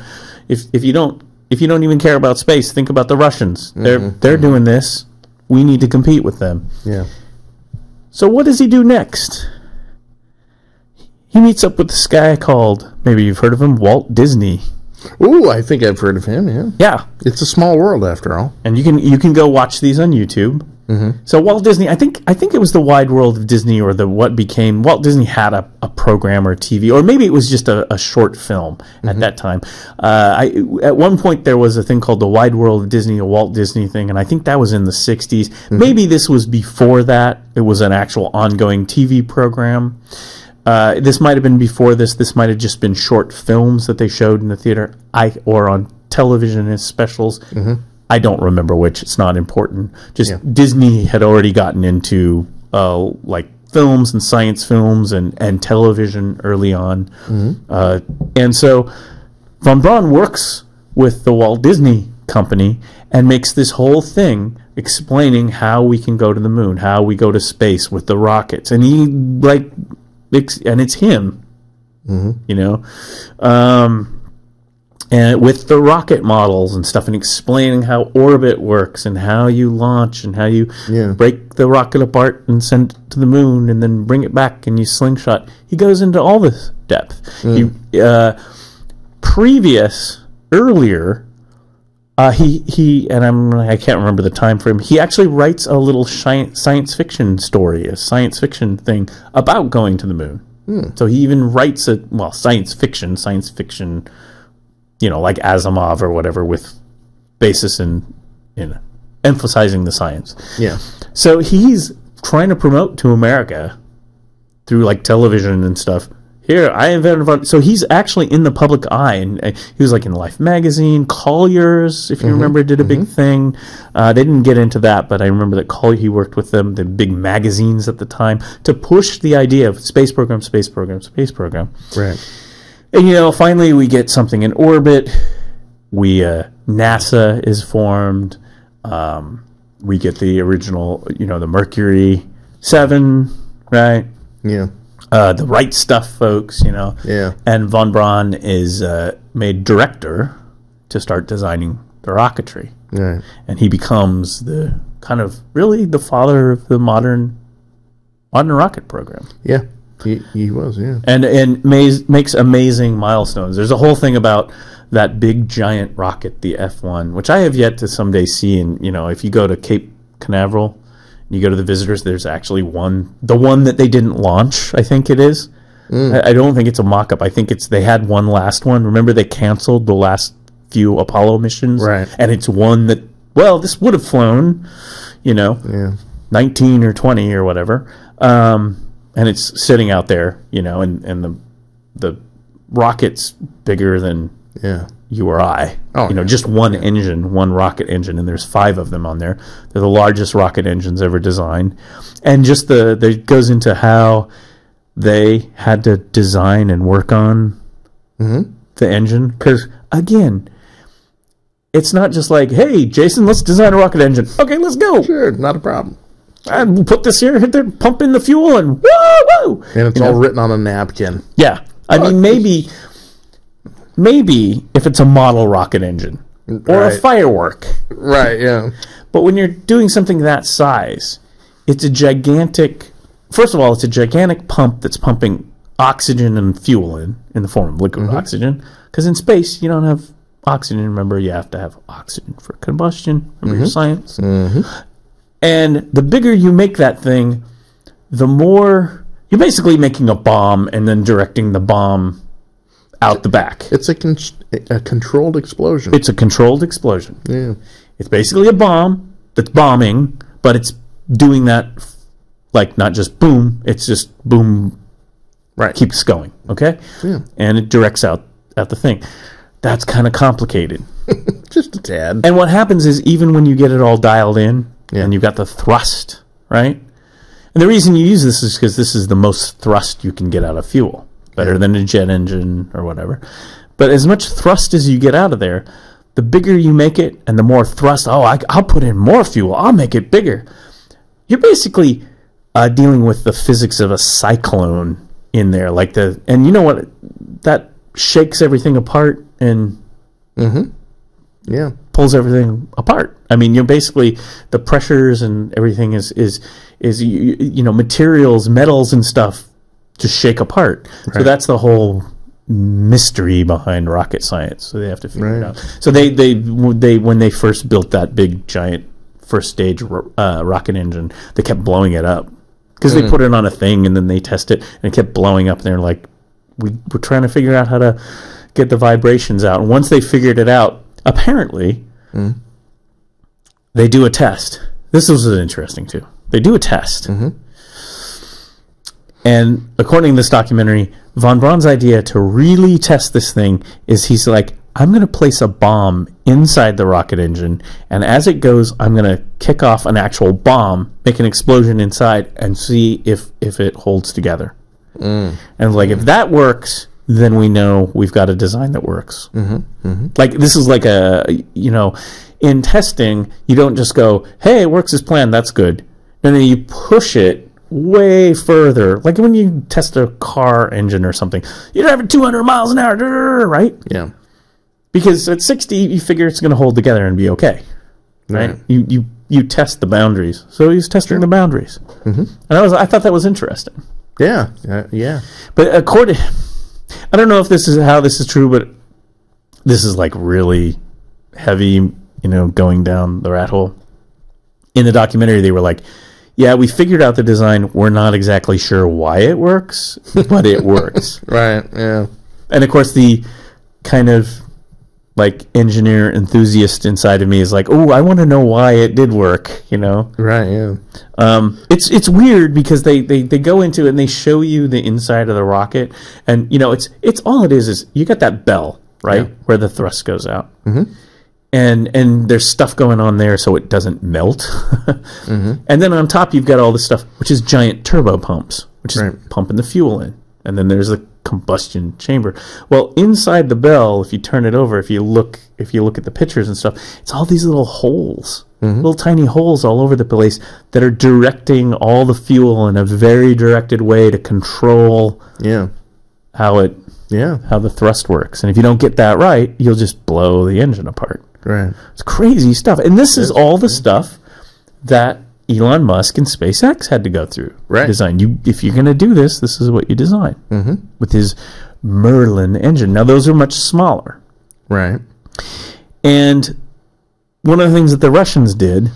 If you don't even care about space, think about the Russians. They're doing this. We need to compete with them. Yeah. So what does he do next? He meets up with this guy called, maybe you've heard of him, Walt Disney. Ooh, I think I've heard of him, yeah. Yeah. It's a small world, after all. And you can go watch these on YouTube. Mm-hmm. So Walt Disney, I think it was the Wide World of Disney, or what became, Walt Disney had a program or TV, or maybe it was just a short film at that time. At one point there was a thing called the Wide World of Disney, a Walt Disney thing, and I think that was in the 60s. Mm-hmm. Maybe this was before that. It was an actual ongoing TV program. This might have been before this. This might have just been short films that they showed in the theater, or on television as specials. Mm-hmm. I don't remember which. It's not important. Disney had already gotten into like films and science films and television early on. Mm-hmm. And so von Braun works with the Walt Disney Company and makes this whole thing explaining how we can go to the moon, how we go to space with the rockets. And and it's him, and with the rocket models and stuff, and explaining how orbit works and how you launch and how you break the rocket apart and send it to the moon and then bring it back and you slingshot. He goes into all this depth. Earlier, I can't remember the time frame. He actually writes a little science fiction story, a science fiction thing about going to the moon. So he even writes science fiction, like Asimov or whatever, with basis in emphasizing the science. Yeah. So he's trying to promote to America through like television and stuff. Here, I invented. So he's actually in the public eye, and he was like in Life magazine, Collier's, if you remember, did a big thing. They didn't get into that, but I remember that Collier, he worked with them, the big magazines at the time, to push the idea of space program. Right. And finally we get something in orbit. NASA is formed. We get the original, the Mercury 7, right? Yeah. The Right Stuff folks, Yeah. And von Braun is made director to start designing the rocketry. Right. And he becomes the kind of really the father of the modern rocket program. Yeah. He was, yeah. And makes amazing milestones. There's a whole thing about that big giant rocket, the F1, which I have yet to someday see. And, if you go to Cape Canaveral, you go to the visitors, there's actually the one that they didn't launch, I think it is. I don't think it's a mock-up. I think they had one last one. Remember, they canceled the last few Apollo missions? Right. And it's one that, this would have flown, 19 or 20 or whatever. And it's sitting out there, and the rocket's bigger than you or I. Oh, just one engine, one rocket engine, and there's 5 of them on there. They're the largest rocket engines ever designed. And just it goes into how they had to design and work on the engine. Because, again, it's not just like, hey, Jason, let's design a rocket engine. Okay, let's go. Sure, not a problem. And we'll put this here, they're pumping the fuel, and woo! And it's all written on a napkin. Yeah. I mean, maybe if it's a model rocket engine or a firework. Right, yeah. But when you're doing something that size, it's a gigantic... First of all, it's a gigantic pump that's pumping oxygen and fuel in the form of liquid oxygen. Because in space, you don't have oxygen. Remember, you have to have oxygen for combustion. Remember your science? And the bigger you make that thing, the more... You're basically making a bomb and then directing the bomb out the back. It's a controlled explosion. It's a controlled explosion. Yeah. It's basically a bomb that's bombing, but it's doing that like not just boom, it's just boom, right? Keeps going, okay? Yeah. And it directs out at the thing. That's kind of complicated. Just a tad. And what happens is even when you get it all dialed in and you've got the thrust, right? And the reason you use this is because this is the most thrust you can get out of fuel. Better than a jet engine or whatever. But as much thrust as you get out of there, the bigger you make it and the more thrust, I'll put in more fuel. I'll make it bigger. You're basically dealing with the physics of a cyclone in there. And you know what? That shakes everything apart and pulls everything apart. I mean, you're basically, the pressures and everything is materials, metals and stuff just shake apart. Right. So that's the whole mystery behind rocket science. So they have to figure it out. So they when they first built that big giant first stage rocket engine, they kept blowing it up because they put it on a thing and then they test it and it kept blowing up. And they're like, we're trying to figure out how to get the vibrations out. And once they figured it out, apparently they do a test. This was interesting too. They do a test. And according to this documentary, von Braun's idea to really test this thing is he's like, I'm going to place a bomb inside the rocket engine, and as it goes, I'm going to kick off an actual bomb, make an explosion inside, and see if it holds together. And if that works, then we know we've got a design that works. Like, this is like in testing, you don't just go, hey, it works as planned, that's good. And then you push it way further. Like when you test a car engine or something, you're having 200 miles an hour, right? Yeah. Because at 60, you figure it's going to hold together and be okay, right? You test the boundaries. So he's testing the boundaries. And I thought that was interesting. Yeah. But I don't know if this is how this is true, but this is like really heavy going down the rat hole. In the documentary, they were like, yeah, we figured out the design. We're not exactly sure why it works, but it works. Right, yeah. And, of course, the kind of, like, engineer enthusiast inside of me is like, oh, I want to know why it did work, Right, yeah. It's weird because they go into it and they show you the inside of the rocket. And, it's all it is you got that bell, right, where the thrust goes out. Mm-hmm. And there's stuff going on there so it doesn't melt. Mm-hmm. And then on top you've got all this stuff, which is giant turbo pumps, which is pumping the fuel in. And then there's the combustion chamber. Well, inside the bell, if you turn it over, if you look at the pictures and stuff, it's all these little holes, little tiny holes all over the place that are directing all the fuel in a very directed way to control how the thrust works. And if you don't get that right, you'll just blow the engine apart. Right. It's crazy stuff. And this is all the stuff that Elon Musk and SpaceX had to go through. Right. Design. If you're going to do this, this is what you design. Mm-hmm. With his Merlin engine. Now, those are much smaller. Right. And one of the things that the Russians did,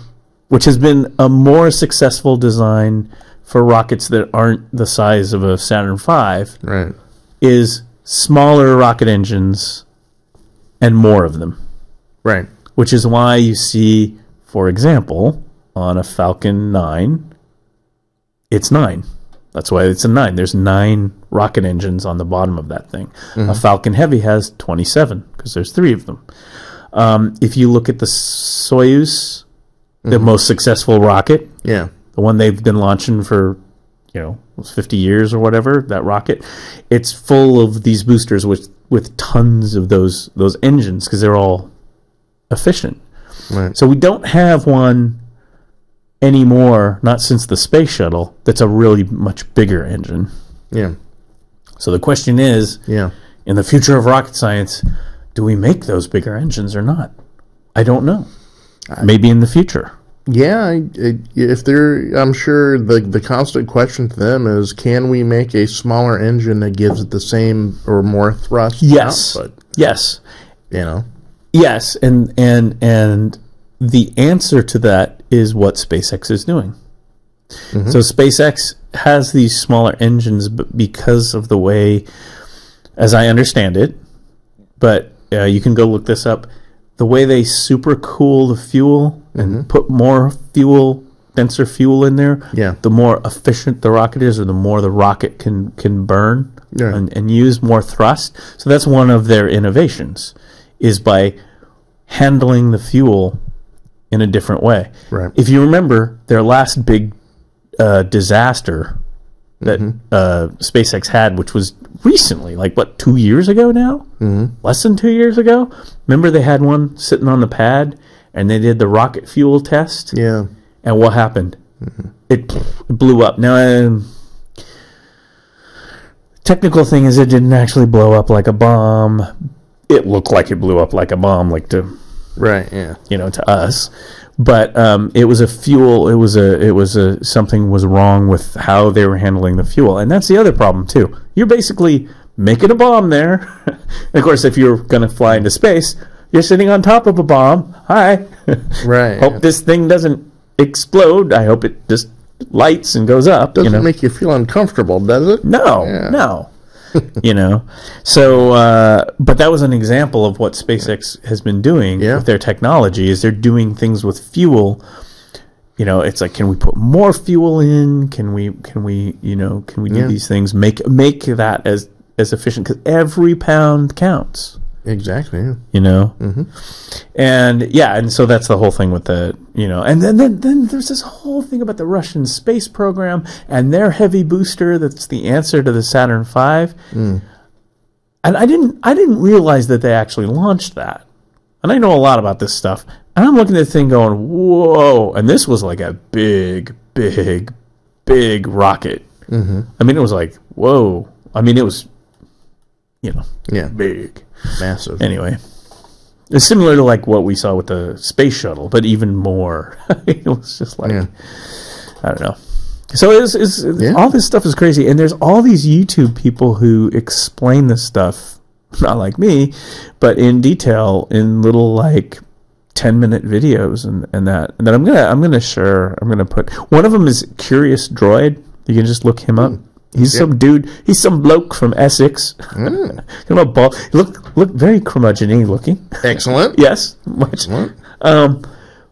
which has been a more successful design for rockets that aren't the size of a Saturn V, right, is smaller rocket engines and more of them. Right. Which is why you see, for example, on a Falcon 9, it's 9. That's why it's a 9. There's 9 rocket engines on the bottom of that thing. Mm-hmm. A Falcon Heavy has 27 because there's 3 of them. If you look at the Soyuz, the most successful rocket, the one they've been launching for 50 years or whatever, that rocket, it's full of these boosters with tons of those engines because they're all efficient. Right. So we don't have one anymore, not since the space shuttle, that's a really much bigger engine. Yeah. So the question is, in the future of rocket science, do we make those bigger engines or not? I don't know. Maybe in the future. Yeah, if they're, I'm sure the constant question to them is, can we make a smaller engine that gives it the same or more thrust output? Yes. Yes, and the answer to that is what SpaceX is doing. Mm-hmm. So SpaceX has these smaller engines because of the way, as I understand it, but you can go look this up, the way they supercool the fuel and put more fuel, denser fuel in there, the more efficient the rocket is, or the more the rocket can burn and use more thrust. So that's one of their innovations, is by handling the fuel in a different way. Right. If you remember their last big disaster that SpaceX had, which was recently, 2 years ago now? Less than 2 years ago? Remember they had one sitting on the pad and they did the rocket fuel test? Yeah. And what happened? It blew up. Now, technical thing is it didn't actually blow up like a bomb. It looked like it blew up like a bomb, to us. But it was a fuel. It was something was wrong with how they were handling the fuel, and that's the other problem too. You're basically making a bomb there. And of course, if you're going to fly into space, you're sitting on top of a bomb. Hi, right? Hope this thing doesn't explode. I hope it just lights and goes up. Doesn't make you feel uncomfortable, does it? No, no. So but that was an example of what SpaceX has been doing with their technology, is they're doing things with fuel. It's like, can we put more fuel in? Can we do these things, make that as efficient, because every pound counts. Exactly. And so that's the whole thing with the and then there's this whole thing about the Russian space program and their heavy booster that's the answer to the Saturn V. And I didn't realize that they actually launched that. And I know a lot about this stuff. And I'm looking at the thing going, whoa! And this was like a big rocket. I mean, it was like, whoa! I mean, it was big. Massive. Anyway, it's similar to what we saw with the space shuttle, but even more. It was just I don't know. So it's all this stuff is crazy, and there's all these YouTube people who explain this stuff, not like me, but in detail, in little 10-minute videos and that I'm gonna put one of them is Curious Droid. You can just look him up. He's some dude. He's some bloke from Essex. Look very curmudgeon-y looking. Excellent. Yes, much. Excellent.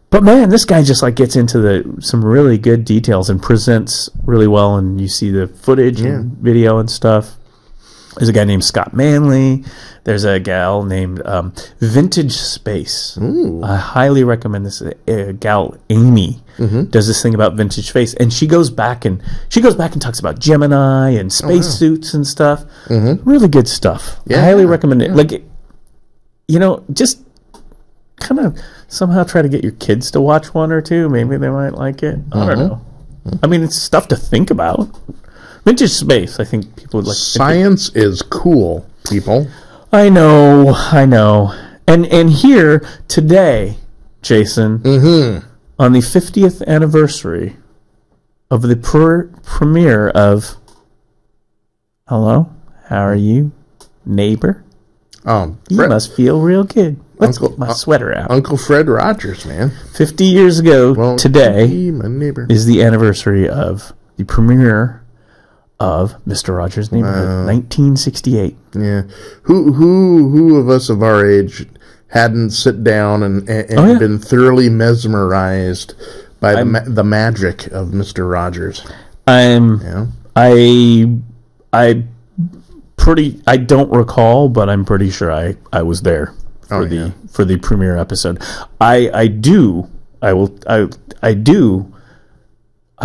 But man, this guy just like gets into some really good details and presents really well, and you see the footage and video and stuff. There's a guy named Scott Manley. There's a gal named Vintage Space. Ooh. I highly recommend this. Gal Amy does this thing about Vintage Space, and she goes back and talks about Gemini and spacesuits and stuff. Really good stuff. I highly recommend it. Like, just kind of somehow try to get your kids to watch one or two. Maybe they might like it. I don't know. I mean, it's stuff to think about. Vintage Space, I think people would like. Science is cool, people. I know. And here today, Jason, on the 50th anniversary of the premiere of Hello, how are you, neighbor? You must feel real good. Let's get my sweater out. Uncle Fred Rogers, man. 50 years ago today my neighbor. is the anniversary of the premiere of Mr. Rogers' Neighborhood, 1968. Yeah. Who of us of our age hadn't sit down and been thoroughly mesmerized by the magic of Mr. Rogers? I don't recall, but I'm pretty sure I was there for the premiere episode. I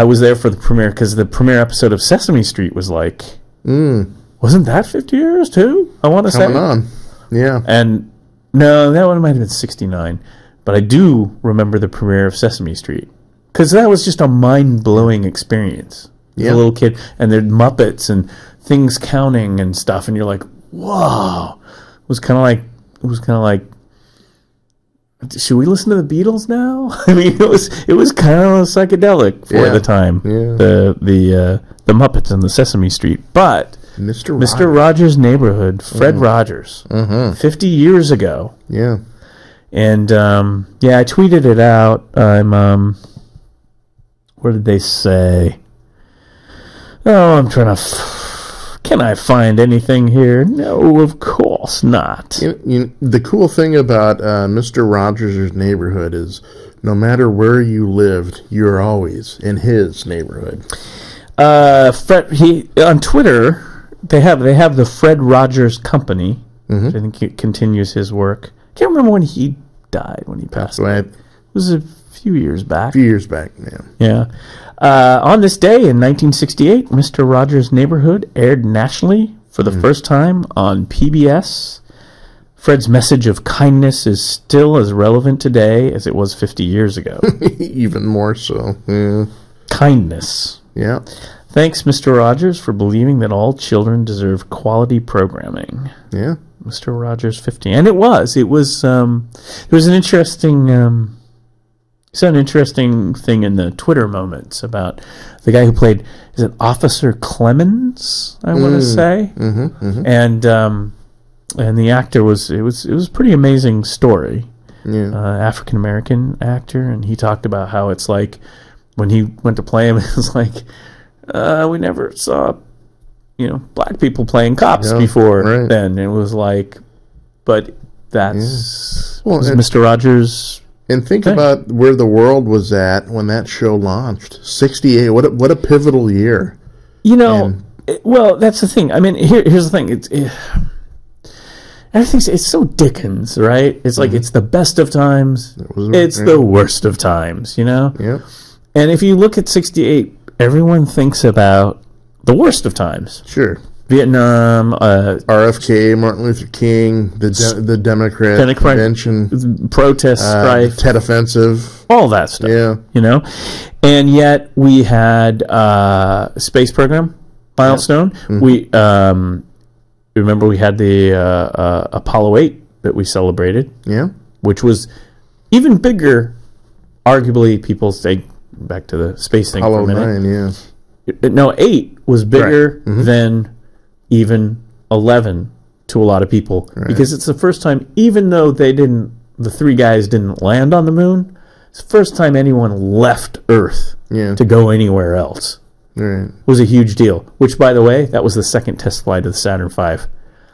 was there for the premiere because the premiere episode of Sesame Street was like, wasn't that 50 years too? I want to say. Coming on. Yeah. And no, that one might have been 69. But I do remember the premiere of Sesame Street because that was just a mind-blowing experience. As a little kid, and there's Muppets and things counting and stuff, and you're like, whoa. It was kind of like, should we listen to the Beatles now? I mean, it was kind of psychedelic for the time. Yeah. The Muppets and the Sesame Street, but Mr. Rogers' Neighborhood, Fred Rogers, 50 years ago. Yeah, and I tweeted it out. What did they say? Oh, I'm trying to. Can I find anything here? No, of course not. The cool thing about Mr. Rogers' Neighborhood is no matter where you lived, you're always in his neighborhood. Fred, on Twitter, they have the Fred Rogers Company. I think it continues his work. Can't remember when he died, when he passed away. It was a few years back. Yeah. On this day in 1968, Mr. Rogers' Neighborhood aired nationally for the first time on PBS. Fred's message of kindness is still as relevant today as it was 50 years ago. Even more so. Yeah. Kindness. Yeah. Thanks, Mr. Rogers, for believing that all children deserve quality programming. Yeah. Mr. Rogers 50. And it was. There was an interesting... saw an interesting thing in the Twitter moments about the guy who played, is it Officer Clemens, I want to say? And the actor it was a pretty amazing story. Yeah. African-American actor, and he talked about how it's like, when he went to play him, it was like, we never saw, black people playing cops before then. It was like, but that's was Mr. Rogers... And think about where the world was at when that show launched. 68. What a pivotal year. Well, that's the thing. I mean, here's the thing. It's so Dickens, right? It's like it's the best of times. It's the worst of times, Yeah. And if you look at 68, everyone thinks about the worst of times. Sure. Vietnam, RFK, Martin Luther King, the Democrat convention, protests, strife, Tet Offensive, all that stuff. Yeah, and yet we had space program milestone. Yeah. We remember we had the Apollo 8 that we celebrated. Yeah, which was even bigger. Arguably, people say back to the space thing Apollo for a minute. 9, yeah. No, 8 was bigger than even 11 to a lot of people because it's the first time, even though they didn't the 3 guys didn't land on the moon. It's the first time anyone left Earth to go anywhere else. Right. It was a huge deal. Which, by the way, that was the second test flight of the Saturn V.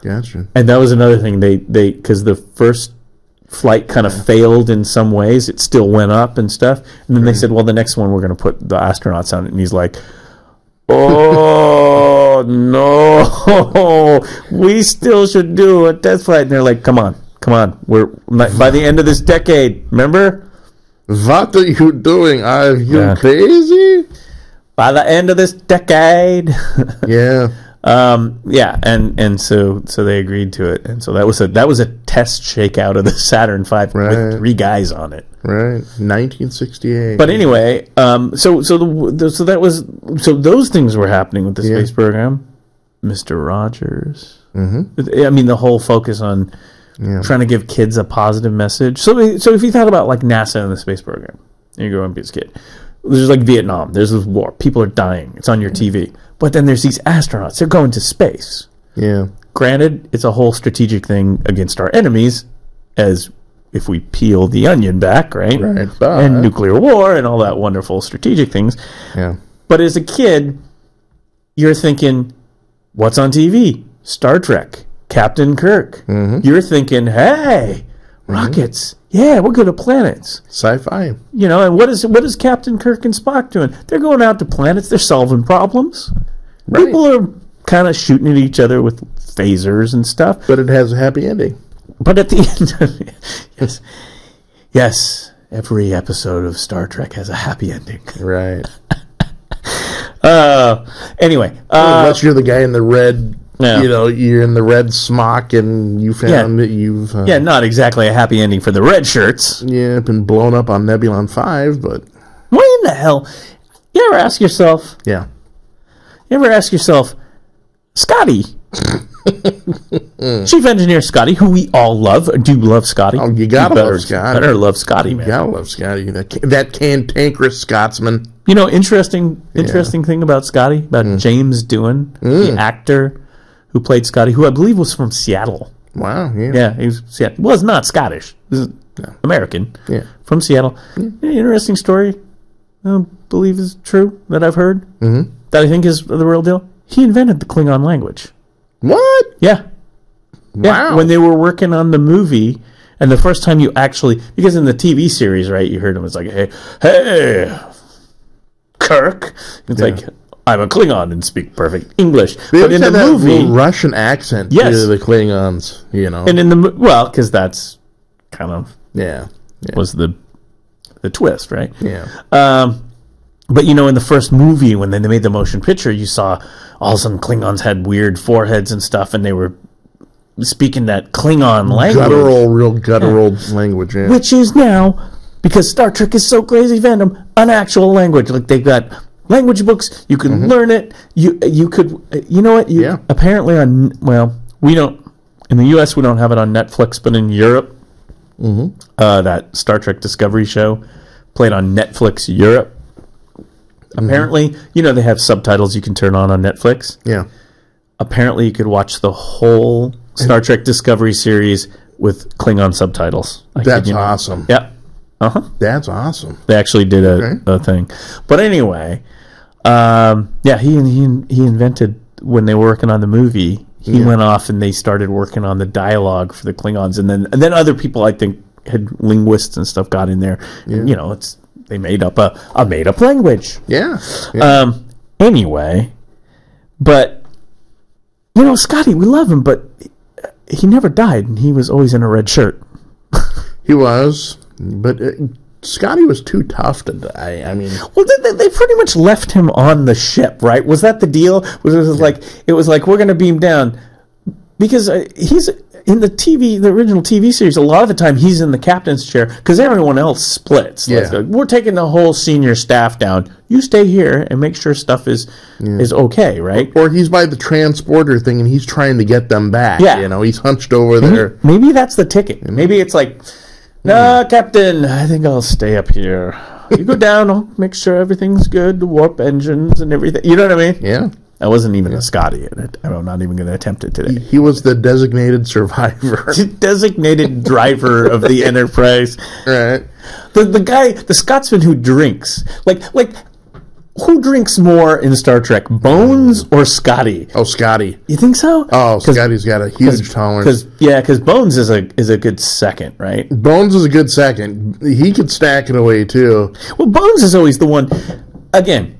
Gotcha. And that was another thing. They because the first flight kind of failed in some ways. It still went up and stuff. And then they said, well, the next one we're going to put the astronauts on it. And he's like, oh, no. We still should do a test flight. And they're like, come on. We're by the end of this decade, remember? What are you doing? Are you crazy? By the end of this decade. Yeah. And so they agreed to it, and so that was a test shakeout of the Saturn V with 3 guys on it. Right, 1968. But anyway, so those things were happening with the space program. Mr. Rogers. Mm-hmm. I mean, the whole focus on trying to give kids a positive message. So if you thought about like NASA and the space program, and you go and be a kid. There's like Vietnam. There's this war. People are dying. It's on your TV. But then there's these astronauts. They're going to space. Yeah. Granted, it's a whole strategic thing against our enemies, as if we peel the onion back, right? Right. And nuclear war and all that wonderful strategic things. Yeah. But as a kid, you're thinking, what's on TV? Star Trek. Captain Kirk. Mm-hmm. You're thinking, hey, rockets. Yeah, we're good at planets. Sci-fi. You know, and what is Captain Kirk and Spock doing? They're going out to planets. They're solving problems. Right. People are kind of shooting at each other with phasers and stuff. But it has a happy ending. But at the end of it, yes, every episode of Star Trek has a happy ending. Right. Anyway. Unless you're the guy in the red... Yeah. You know, you're in the red smock and you found that you've... not exactly a happy ending for the red shirts. Yeah, been blown up on Nebulon 5, but... What in the hell? You ever ask yourself... Yeah. You ever ask yourself, Scotty, Chief Engineer Scotty, who we all love, do you love Scotty? Oh, you gotta love Scotty. Better love Scotty, man. You gotta love Scotty. That cantankerous Scotsman. You know, interesting thing about Scotty, about James Doohan, the actor who played Scotty, who I believe was from Seattle. Wow, yeah. Yeah, he was not Scottish. This is American. Yeah. From Seattle. Interesting story. I believe is true that I've heard. Mm-hmm. That I think is the real deal. He invented the Klingon language. What? Yeah. Wow. When they were working on the movie, and the first time you actually, because in the TV series, right, you heard him, it's like, hey, Kirk. It's like, I'm a Klingon and speak perfect English. But in the movie, Russian accent to the Klingons, you know. And in the because that's kind of was the twist, right? Yeah. But you know, in the first movie, when they made the motion picture, you saw all of a sudden Klingons had weird foreheads and stuff, and they were speaking that Klingon language, real guttural language, which is now, because Star Trek is so crazy fandom, an actual language. Like they've got language books, you can learn it. You could, you know what? Apparently we don't in the U.S. we don't have it on Netflix, but in Europe, that Star Trek Discovery show played on Netflix Europe. Apparently, you know, they have subtitles you can turn on Netflix. Yeah. Apparently, you could watch the whole Star Trek Discovery series with Klingon subtitles. That's awesome. Yeah. That's awesome. They actually did a thing. But anyway, he invented, when they were working on the movie, he went off and they started working on the dialogue for the Klingons. And then other people, I think, had linguists and stuff got in there. Yeah. And, you know, they made up a made-up language. Yeah. Anyway, but, you know, Scotty, we love him, but he never died, and he was always in a red shirt. He was, but Scotty was too tough to die. I mean... Well, they pretty much left him on the ship, right? Was that the deal? It was like, we're going to beam down. Because he's... In the original TV series, a lot of the time he's in the captain's chair because everyone else splits. Like, we're taking the whole senior staff down. You stay here and make sure stuff is okay, right? Or he's by the transporter thing and he's trying to get them back. Yeah. You know, he's hunched over there. Maybe that's the ticket. Maybe it's like, no, Captain, I think I'll stay up here. You go down, I'll make sure everything's good, the warp engines and everything. You know what I mean? Yeah. I wasn't even a Scotty in it. I'm not even going to attempt it today. He was the designated survivor. Designated driver of the Enterprise. Right. The guy, the Scotsman who drinks. Like, who drinks more in Star Trek, Bones or Scotty? Oh, Scotty. You think so? Oh, Scotty's got a huge tolerance. Because Bones is a good second, right? Bones is a good second. He could stack it away, too. Well, Bones is always the one, again,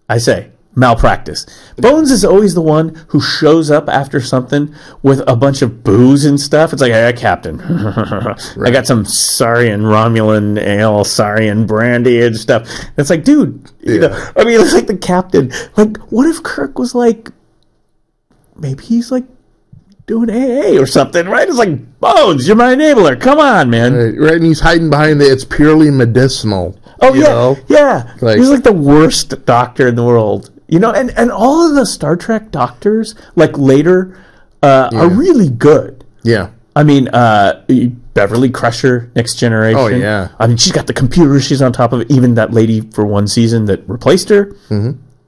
I say, malpractice. Bones is always the one who shows up after something with a bunch of booze and stuff. It's like, hey, Captain, I got some Saurian Romulan ale, Saurian brandy and stuff. It's like, dude, you know, I mean, it's like the captain. Like, what if Kirk was like, maybe he's like doing AA or something, right? It's like, Bones, you're my enabler. Come on, man. Right, and he's hiding behind it's purely medicinal. Oh, you know? Yeah. Like, he's like the worst doctor in the world. You know, and all of the Star Trek doctors, like later, are really good. Yeah. I mean, Beverly Crusher, Next Generation. Oh, yeah. I mean, she's got the computer. She's on top of it. Even that lady for one season that replaced her,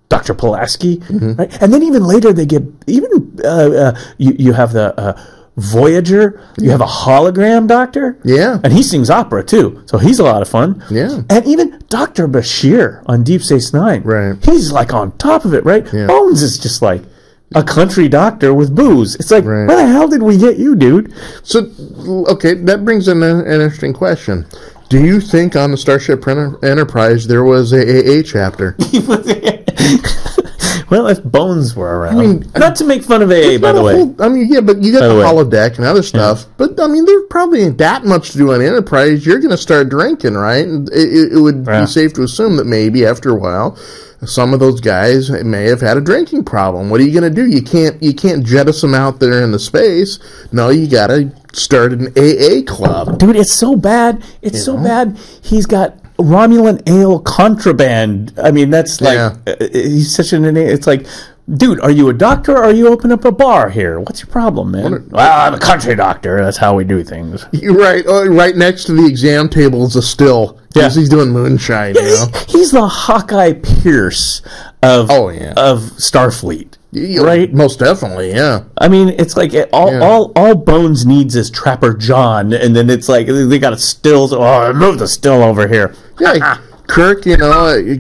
Dr. Pulaski. Right? And then even later, they get, even you have the Voyager. You have a hologram doctor. Yeah. And he sings opera, too. So he's a lot of fun. Yeah. And even Dr. Bashir on Deep Space Nine. Right. He's like on top of it, right? Yeah. Bones is just like a country doctor with booze. It's like, where the hell did we get you, dude? So, okay, that brings in an interesting question. Do you think on the Starship Enterprise there was a AA chapter? Well, if Bones were around. I mean, not to make fun of AA, by the way. I mean, yeah, but you got the holodeck and other stuff. Yeah. But, I mean, there probably ain't that much to do on Enterprise. You're going to start drinking, right? And it would be safe to assume that maybe after a while, some of those guys may have had a drinking problem. What are you going to do? You can't jettison them out there in the space. No, you got to start an AA club. Dude, it's so bad. It's so bad. He's got Romulan ale contraband. I mean, that's like, he's such an, it's like, dude, are you a doctor or are you open up a bar here? What's your problem, man? Well, I'm a country doctor. That's how we do things. You're right. Right next to the exam table is a still. Yeah. He's doing moonshine, you know? He's the Hawkeye Pierce of Starfleet. Right? Most definitely, yeah. I mean, it's like all Bones needs is Trapper John, and then it's like they got a still. Oh, move the still over here. Yeah, Kirk,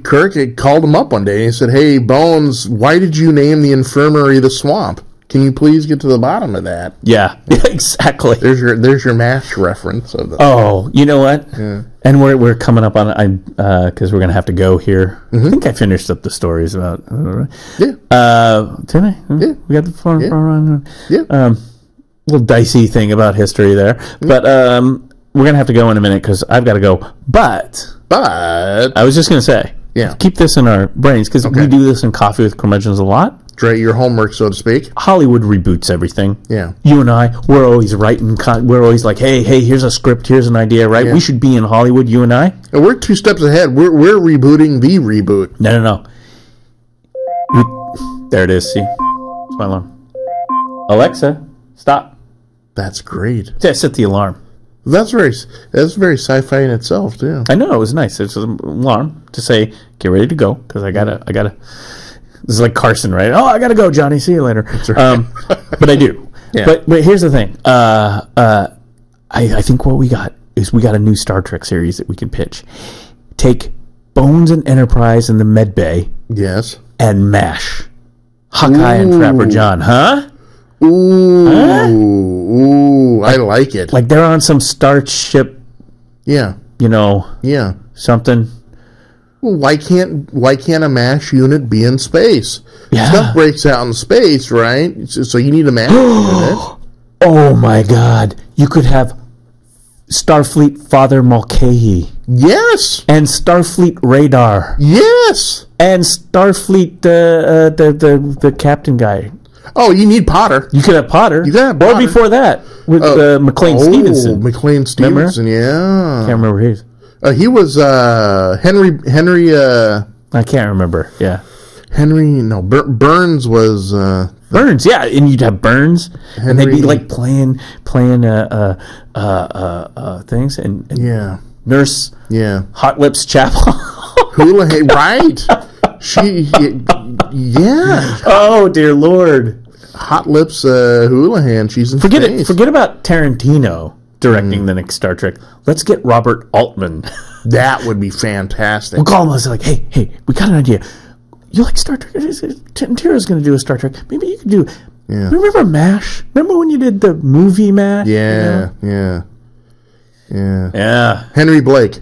Kirk called him up one day and he said, "Hey, Bones, why did you name the infirmary the Swamp? Can you please get to the bottom of that?" Yeah, exactly. There's your MASH reference of the. Oh, you know what? Yeah. And we're coming up on because we're gonna have to go here. I think I finished up the stories about. Did I? Yeah. We got the far. Yeah. Little dicey thing about history there, but we're gonna have to go in a minute because I've got to go. But I was just gonna say, keep this in our brains because we do this in Coffee with Curmudgeons a lot. Right, your homework, so to speak. Hollywood reboots everything. Yeah. You and I, we're always writing. We're always like, hey, here's a script, here's an idea, right? Yeah. We should be in Hollywood, you and I. And we're 2 steps ahead. We're rebooting the reboot. No. There it is, see? It's my alarm. Alexa, stop. That's great. Yeah, set the alarm. That's very sci-fi in itself, too. I know, it was nice. It's an alarm to say, get ready to go, because I gotta... This is like Carson, right? Oh, I gotta go, Johnny. See you later. That's right. But I do. Yeah. But here's the thing. I think what we got is we got a new Star Trek series that we can pitch. Take Bones and Enterprise in the Med Bay. Yes. And mash Hawkeye and Trapper John, huh? Ooh. Huh? Ooh. I like it. Like they're on some starship. Yeah. You know. Yeah. Something. Well, why can't a MASH unit be in space? Yeah. Stuff breaks out in space, right? So you need a MASH unit. Oh my God! You could have Starfleet Father Mulcahy. Yes. And Starfleet Radar. Yes. And Starfleet the captain guy. Oh, you need Potter. You could have Potter. You could have Potter. Or before that with McLean Stevenson. McLean Stevenson. Remember? Yeah. Can't remember his. He was Henry. I can't remember. Yeah, Burns was Burns. Yeah, and you'd have Burns, Henry, and they'd be like playing things, and Nurse. Yeah, Hot Lips Chapel. Houlihan, right? Yeah. Oh, dear Lord. Hot Lips Houlihan. She's in space. Forget about Tarantino directing the next Star Trek. Let's get Robert Altman. That would be fantastic. We'll call him. I was like, hey, we got an idea. You like Star Trek? Tarantiro's going to do a Star Trek. Maybe you could do... Yeah. Remember MASH? Remember when you did the movie MASH? Yeah, you know? yeah. Henry Blake.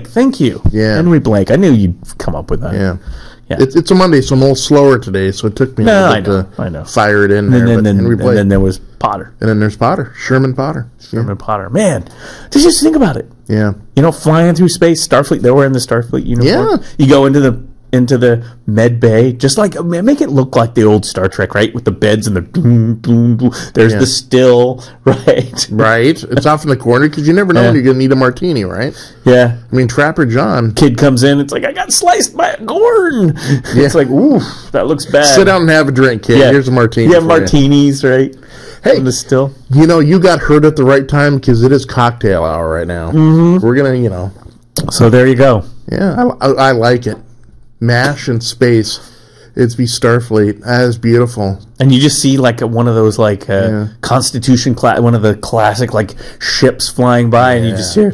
Thank you. Yeah. Henry Blake. I knew you'd come up with that. Yeah. It's a Monday, so I'm a little slower today, so it took me a little bit to fire it in there. And then there was Potter. And then there's Potter. Sherman Potter. Potter. Man, just think about it. Yeah. Flying through space, Starfleet, they're wearing the Starfleet uniform. Yeah. You go into the med bay, just like, make it look like the old Star Trek, right? With the beds and the boom, boom, boom. There's the still, right? Right. It's off in the corner because you never know when you're going to need a martini, right? Yeah. I mean, Trapper John. Kid comes in, it's like, I got sliced by a Gorn. Yeah. It's like, ooh, that looks bad. Sit down and have a drink, kid. Yeah. Here's a martini. Yeah, martinis, right? Hey, from the still. You got hurt at the right time because it is cocktail hour right now. Mm-hmm. We're going to, So there you go. Yeah, I like it. MASH in space. It's be Starfleet. That is beautiful. And you just see like one of those like Constitution class, one of the classic like ships flying by, and you just hear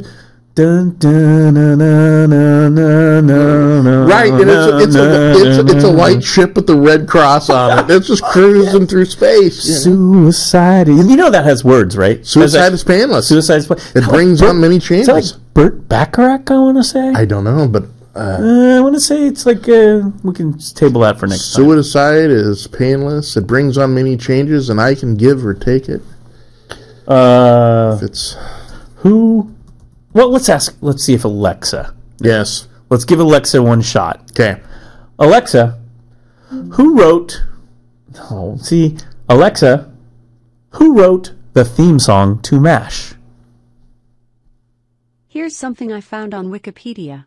dun dun dun dun dun dun dun. Right, and it's a white ship with the red cross on it. It's just cruising through space. Suicide. That has words, right? Suicide is painless. Suicide is painless. It brings on many changes. Is that like Burt Bacharach, I want to say? I don't know, but I want to say it's like we can table that for next time. Suicide is painless. It brings on many changes, and I can give or take it. If it's who? Well, let's see if Alexa. Yes. Let's give Alexa one shot. Okay. Alexa, who wrote Alexa, who wrote the theme song to MASH? Here's something I found on Wikipedia.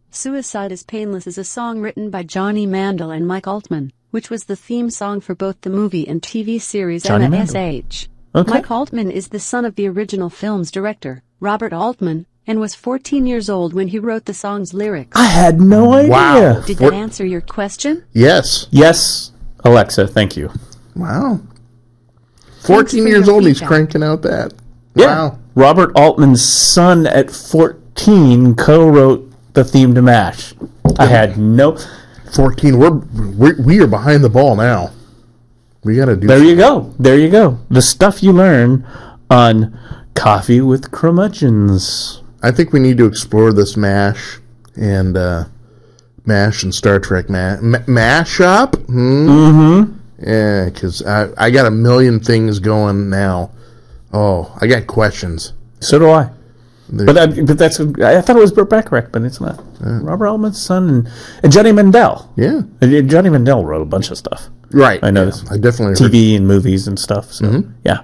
Suicide is Painless is a song written by Johnny Mandel and Mike Altman, which was the theme song for both the movie and TV series Emma S.H. Okay. Mike Altman is the son of the original film's director, Robert Altman, and was 14 years old when he wrote the song's lyrics. I had no idea. Wow. Did that answer your question? Yes. Yes, Alexa, thank you. Wow. 14 years old, he's cranking out that. Yeah. Wow. Robert Altman's son at 14 co-wrote the theme to MASH. I had no... 14. We are behind the ball now. We got to do... There you go. The stuff you learn on Coffee with Curmudgeons. I think we need to explore this MASH and Star Trek MASH up. Mm-hmm. Yeah, because I got a million things going now. Oh, I got questions. So do I. But that's I thought it was Burt Bacharach, but it's not. Robert Altman's son and Johnny Mandel. Yeah, Johnny Mandel wrote a bunch of stuff. Right, I know this. I definitely TV and movies and stuff. So yeah.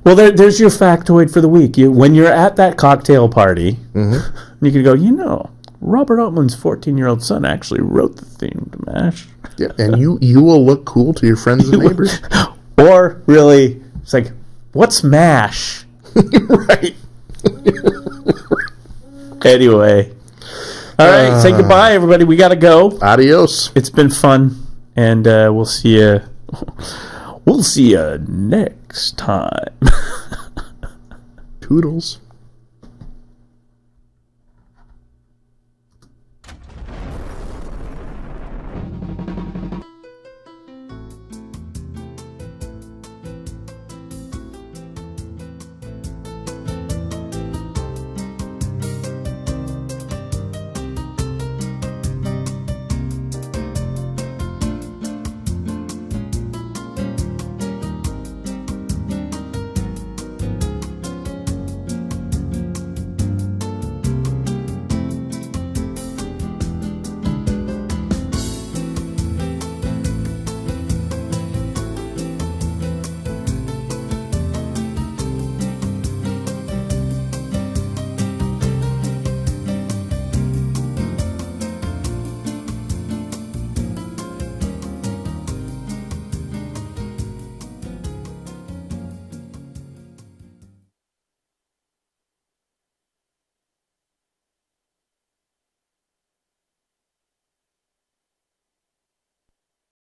Well, there's your factoid for the week. When you're at that cocktail party, you can go. Robert Altman's 14-year-old son actually wrote the theme to MASH. Yeah, and you will look cool to your friends and neighbors. Or really, it's like, what's MASH? Right. Anyway. All right, say goodbye, everybody. We got to go. Adios. It's been fun, and we'll see you. We'll see you next time. Toodles.